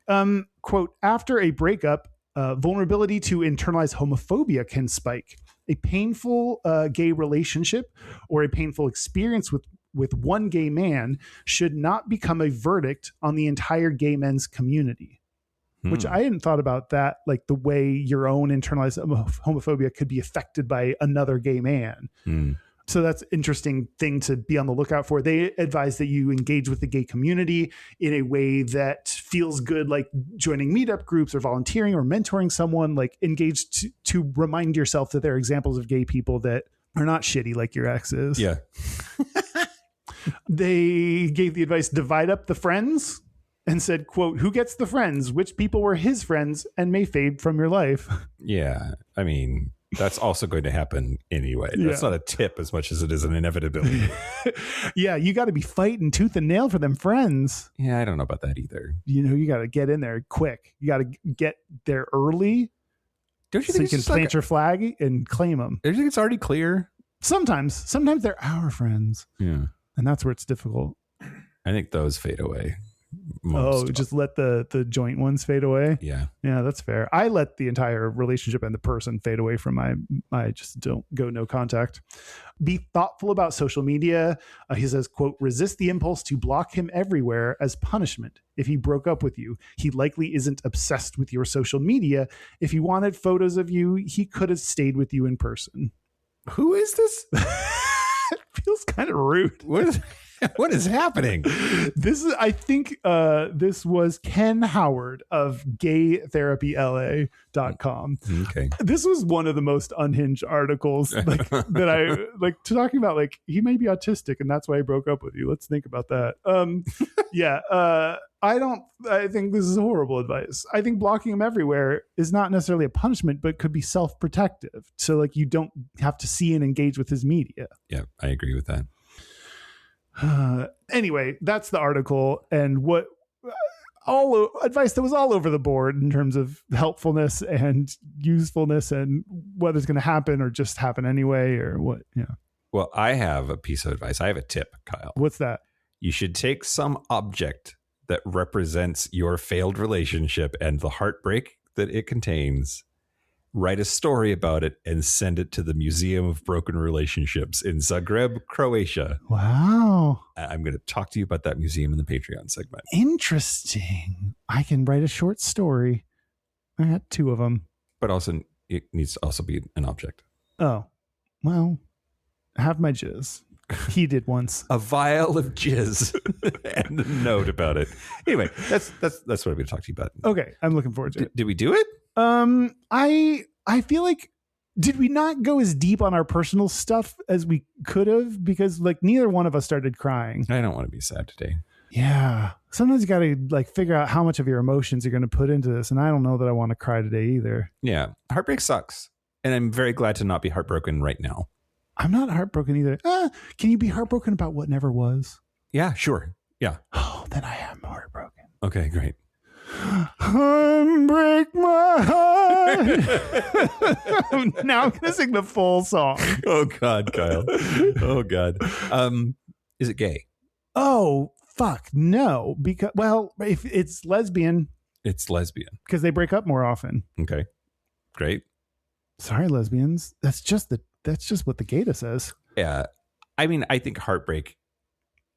Quote, after a breakup, vulnerability to internalized homophobia can spike. A painful gay relationship or a painful experience with one gay man should not become a verdict on the entire gay men's community. Which I hadn't thought about that, like the way your own internalized homophobia could be affected by another gay man. So that's an interesting thing to be on the lookout for. They advise that you engage with the gay community in a way that feels good, like joining meetup groups or volunteering or mentoring someone, like engage to remind yourself that there are examples of gay people that are not shitty like your ex is. Yeah. They gave the advice, divide up the friends, and said, quote, who gets the friends? Which people were his friends and may fade from your life? Yeah. I mean, that's also going to happen anyway. That's not a tip as much as it is an inevitability. Yeah, you got to be fighting tooth and nail for them friends. Yeah, I don't know about that either. You got to get in there quick. You got to get there early. Don't you so think you can plant your flag and claim them? Don't you think it's already clear? Sometimes they're our friends. Yeah. And that's where it's difficult. I think those fade away. Just let the joint ones fade away. Yeah, that's fair. I let the entire relationship and the person fade away from I just don't go no contact. Be thoughtful about social media. He says, quote, resist the impulse to block him everywhere as punishment. If he broke up with you, he likely isn't obsessed with your social media. If he wanted photos of you, he could have stayed with you in person. Who is this? It feels kind of rude. What is What is happening? This is, I think, this was Ken Howard of gaytherapyla.com. Okay. This was one of the most unhinged articles that I like talking about. Like, he may be autistic and that's why he broke up with you. Let's think about that. I think this is horrible advice. I think blocking him everywhere is not necessarily a punishment, but could be self-protective. So like, you don't have to see and engage with his media. Yeah, I agree with that. Anyway, that's the article, and what all advice that was all over the board in terms of helpfulness and usefulness and whether it's going to happen or just happen anyway or what. Yeah. Well, I have a piece of advice. I have a tip, Kyle. What's that? You should take some object that represents your failed relationship and the heartbreak that it contains, write a story about it, and send it to the Museum of Broken Relationships in Zagreb, Croatia. Wow. I'm going to talk to you about that museum in the Patreon segment. Interesting. I can write a short story. I got 2 of them. But also, it needs to also be an object. Oh, well, have my jizz. He did once. A vial of jizz and a note about it. Anyway, that's what I'm going to talk to you about. Okay, I'm looking forward to it. Did we do it? I feel like, did we not go as deep on our personal stuff as we could have? Because like neither one of us started crying. I don't want to be sad today. Yeah. Sometimes you got to like figure out how much of your emotions you're going to put into this. And I don't know that I want to cry today either. Yeah. Heartbreak sucks. And I'm very glad to not be heartbroken right now. I'm not heartbroken either. Can you be heartbroken about what never was? Yeah, sure. Yeah. Oh, then I am heartbroken. Okay, great. Unbreak my heart. Now I'm gonna sing the full song. Oh God, Kyle. Oh God. Is it gay? Oh fuck no! Because if it's lesbian, It's lesbian. because they break up more often. Okay, great. Sorry, lesbians. That's just what the gayta says. Yeah, I mean, I think heartbreak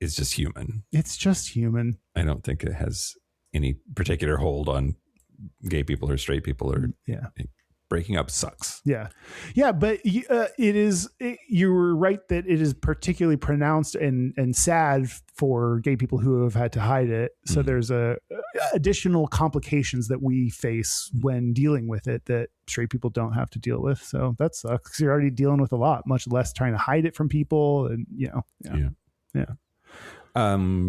is just human. It's just human. I don't think it has any particular hold on gay people or straight people or breaking up sucks. Yeah. But you were right that it is particularly pronounced and sad for gay people who have had to hide it. So there's additional complications that we face when dealing with it that straight people don't have to deal with. So that sucks because you're already dealing with a lot, much less trying to hide it from people. And yeah.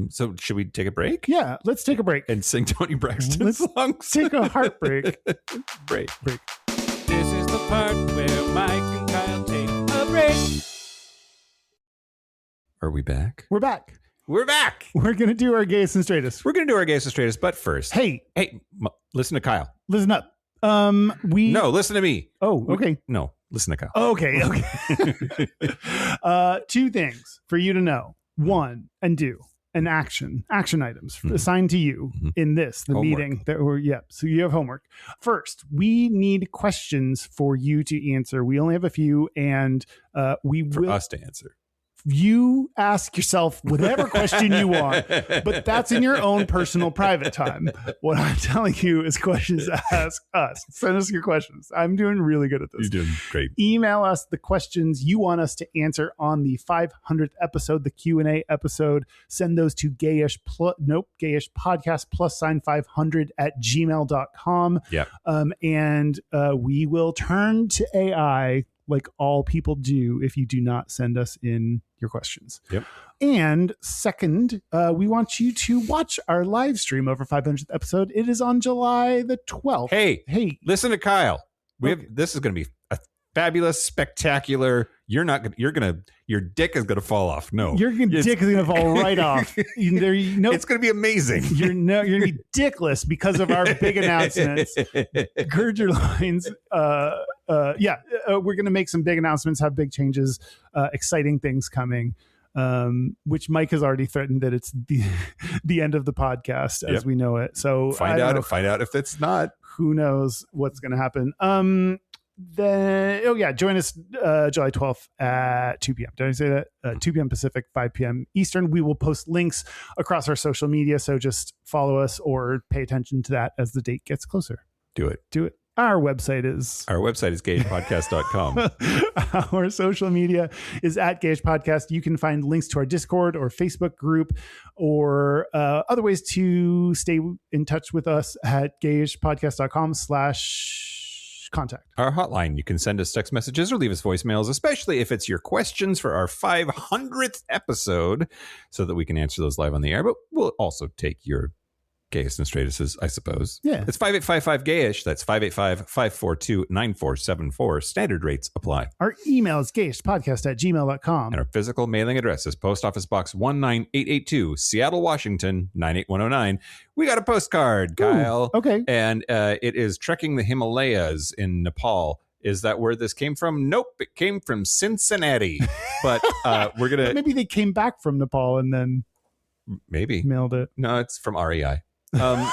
So should we take a break? Yeah, let's take a break And sing Tony Braxton songs. Take a heartbreak break. This is the part where Mike and Kyle take a break. Are we back? We're back. We're back. We're going to do our gayest and straightest. We're going to do our gayest and straightest, but first. Hey, Listen to Kyle. listen up. No, listen to me. Oh, okay. No, listen to Kyle. Okay. 2 things for you to know. 1, and do an action items assigned to you in the Homework. meeting so you have homework. First, we need questions for you to answer. We only have a few, and For us to answer. You ask yourself whatever question you want, but that's in your own personal private time. What I'm telling you is questions to ask us. Send us your questions. I'm doing really good at this. You're doing great. Email us the questions you want us to answer on the 500th episode, the Q&A episode. Send those to Gayish podcast +500 Yep. and we will turn to AI like all people do if you do not send us in your questions. Yep. And second, we want you to watch our live stream over 500th episode. It is on July the 12th. Hey, listen to Kyle. This is going to be a fabulous, spectacular. Your dick is going to fall off. No, your dick is going to fall right off. It's going to be amazing. You're going to be dickless because of our big announcements. Gird your loins. We're going to make some big announcements, have big changes, exciting things coming, which Mike has already threatened that it's the end of the podcast as we know it. So find out if it's not. Who knows what's going to happen. Join us July 12th at 2 p.m. Did I say that? 2 p.m. Pacific, 5 p.m. Eastern. We will post links across our social media, so just follow us or pay attention to that as the date gets closer. Do it. Our website is gayishpodcast.com. Our social media is at Gayish Podcast. You can find links to our Discord or Facebook group or other ways to stay in touch with us at gayishpodcast.com/contact. Our hotline, you can send us text messages or leave us voicemails, especially if it's your questions for our 500th episode, so that we can answer those live on the air. But we'll also take your Gayest and Straightest, I suppose. Yeah. It's 5855-GAYISH. That's 585-542-9474. Standard rates apply. Our email is gayishpodcast@gmail.com. And our physical mailing address is Post Office Box 19882, Seattle, Washington, 98109. We got a postcard, Kyle. Okay. And it is trekking the Himalayas in Nepal. Is that where this came from? Nope. It came from Cincinnati. But we're going to... Maybe they came back from Nepal and then Maybe. mailed it. No, it's from REI. But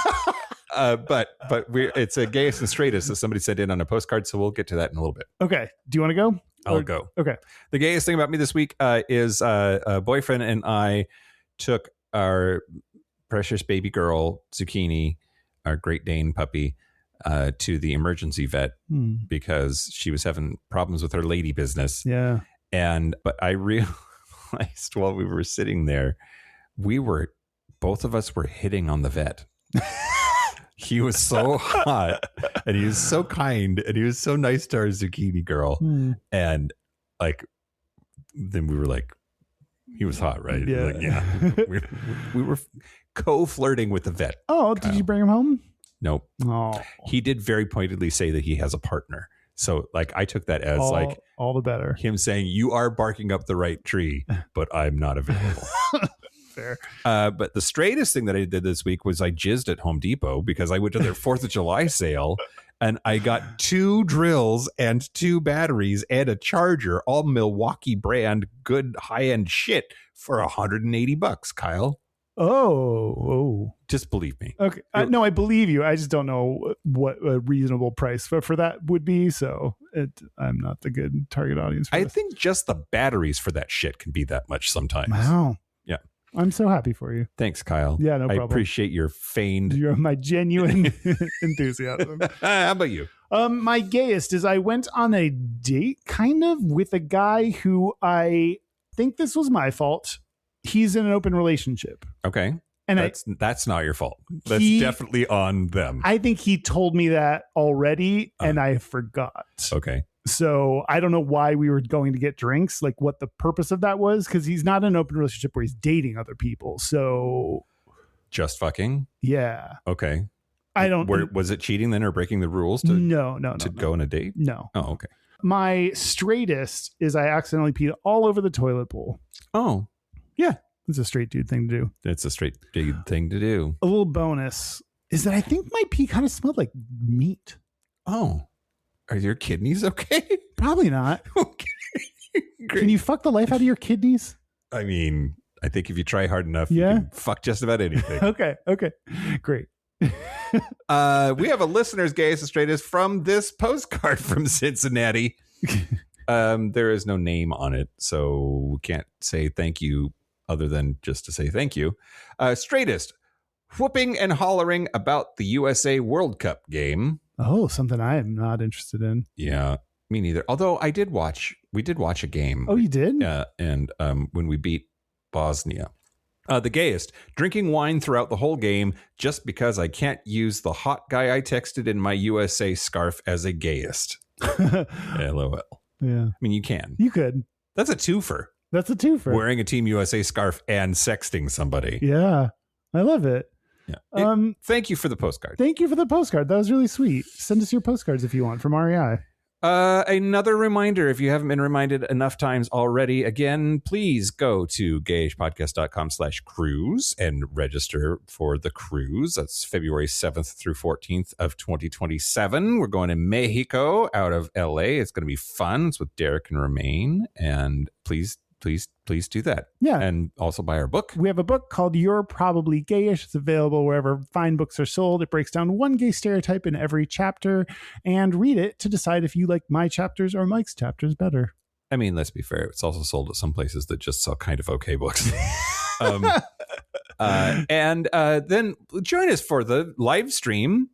it's a Gayest and Straightest that somebody sent in on a postcard, so we'll get to that in a little bit. Okay. Do you want to go? I'll go. Okay. The gayest thing about me this week is a boyfriend and I took our precious baby girl, Zucchini, our Great Dane puppy, to the emergency vet because she was having problems with her lady business. Yeah. But I realized while we were sitting there, both of us were hitting on the vet. He was so hot and he was so kind and he was so nice to our Zucchini girl. And then we were like, he was hot, right? Yeah. Like, yeah. we were co-flirting with the vet. Oh, did you bring him home? Nope. Oh, He did very pointedly say that he has a partner. So I took that as all the better. him saying, you are barking up the right tree, but I'm not available. Fair. But the straightest thing that I did this week was I jizzed at Home Depot because I went to their 4th of July sale and I got 2 drills and 2 batteries and a charger, all Milwaukee brand, good high-end shit for $180, Kyle. Oh. Just believe me. Okay. No, I believe you. I just don't know what a reasonable price for that would be. So I'm not the good target audience for I this. think just the batteries for that shit can be that much sometimes. Wow. Yeah. I'm so happy for you. Thanks, Kyle. Yeah, no I problem. appreciate your feigned... You're my genuine enthusiasm. How about you? My gayest is I went on a date kind of with a guy who I think this was my fault. He's in an open relationship. Okay. And that's not your fault. That's He- definitely on them. I think he told me that already and I forgot. Okay. So I don't know why we were going to get drinks, like what the purpose of that was, because he's not in an open relationship where he's dating other people. So Just fucking? yeah, Okay. I don't. Was it cheating then or breaking the rules to No. go on a date? No. Oh, okay. My straightest is I accidentally peed all over the toilet bowl. Oh, It's a straight dude thing to do. that's a straight dude thing to do. A little bonus is that I think my pee kind of smelled like meat. Oh, are your kidneys okay? Probably not. Okay. Great. Can you fuck the life out of your kidneys? I mean, I think if you try hard enough, Yeah. you can fuck just about anything. Okay. Great. We have a listener's Gayest and Straightest from this postcard from Cincinnati. There is no name on it, so we can't say thank you other than just to say thank you. Straightest, whooping and hollering about the USA World Cup game. Oh, something I am not interested in. Yeah, me neither. Although we did watch a game. Oh, you did? And when we beat Bosnia. The gayest, drinking wine throughout the whole game just because I can't use the hot guy I texted in my USA scarf as a gayest. LOL. Yeah. I mean, you can. You could. That's a twofer. That's a twofer. Wearing a Team USA scarf and sexting somebody. Yeah. I love it. Yeah. Thank you for the postcard. Thank you for the postcard. That was really sweet. Send us your postcards if you want from REI. Another reminder, if you haven't been reminded enough times already, again, please go to gayishpodcast.com/cruise and register for the cruise. That's February 7th through 14th of 2027. We're going to Mexico out of LA. It's going to be fun. It's with Derek and Romaine. And please do that. Yeah. And also buy our book. We have a book called You're Probably Gayish. It's available wherever fine books are sold. It breaks down one gay stereotype in every chapter, and read it to decide if you like my chapters or Mike's chapters better. I mean, let's be fair. It's also sold at some places that just sell kind of okay books. And then join us for the live stream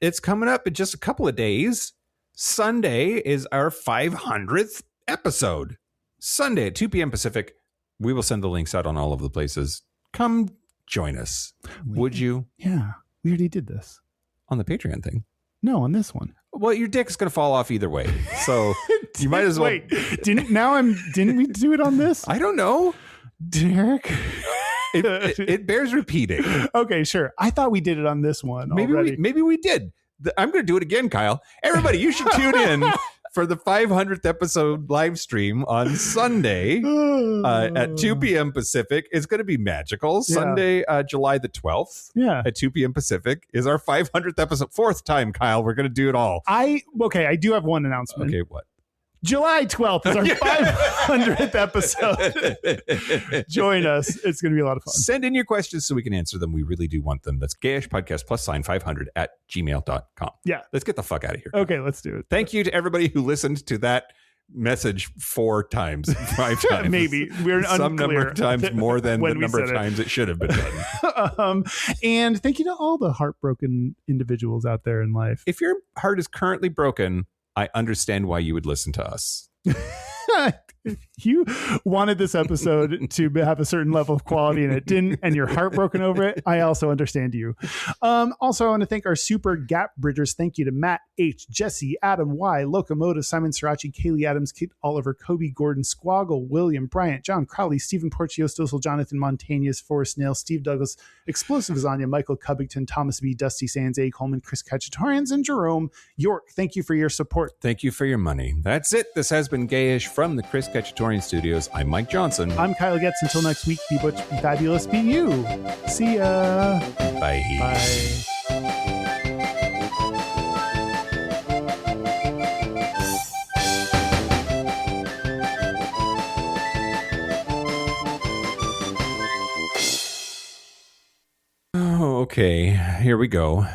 it's coming up in just a couple of days. Sunday is our 500th episode. Sunday at 2 p.m. Pacific. We will send the links out on all of the places. Come join us. Would you? Yeah. We already did this. On the Patreon thing. No, on this one. Well, your dick's going to fall off either way. So you might as well. Wait, didn't we do it on this? I don't know. Derek? It bears repeating. Okay, sure. I thought we did it on this one already. Maybe we did. I'm going to do it again, Kyle. Everybody, you should tune in for the 500th episode live stream on Sunday at 2 p.m. Pacific. It's going to be magical. Yeah. Sunday, July the 12th at 2 p.m. Pacific is our 500th episode. Fourth time, Kyle. We're going to do it all. I do have one announcement. Okay, what? July 12th is our 500th episode. Join us. It's going to be a lot of fun. Send in your questions so we can answer them. We really do want them. That's Gayish Podcast +500 at gmail.com. Yeah. Let's get the fuck out of here. Okay, let's do it. Thank you to everybody who listened to that message 5 times. Maybe. We're some unclear number of times more than the number of said times it should have been done. And thank you to all the heartbroken individuals out there in life. If your heart is currently broken, I understand why you would listen to us. You wanted this episode to have a certain level of quality and it didn't, and you're heartbroken over it. I also understand you. Also, I want to thank our super gap bridgers. Thank you to Matt H, Jesse, Adam Y, Locomotive, Simon Srirachi, Kaylee Adams, Kate Oliver, Kobe Gordon, Squaggle, William Bryant, John Crowley, Stephen Porcio, Stossel, Jonathan Montanius, Forrest Nail, Steve Douglas, Explosive Azania, Michael Covington, Thomas B, Dusty Sands, A. Coleman, Chris Cacciatorians, and Jerome York. Thank you for your support. Thank you for your money. That's it. This has been Gayish from the Chris Cacciatorian Studios. I'm Mike Johnson. I'm Kyle Getz. Until next week, be butch, be fabulous, be you. See ya. Bye. Bye. Oh, okay. Here we go.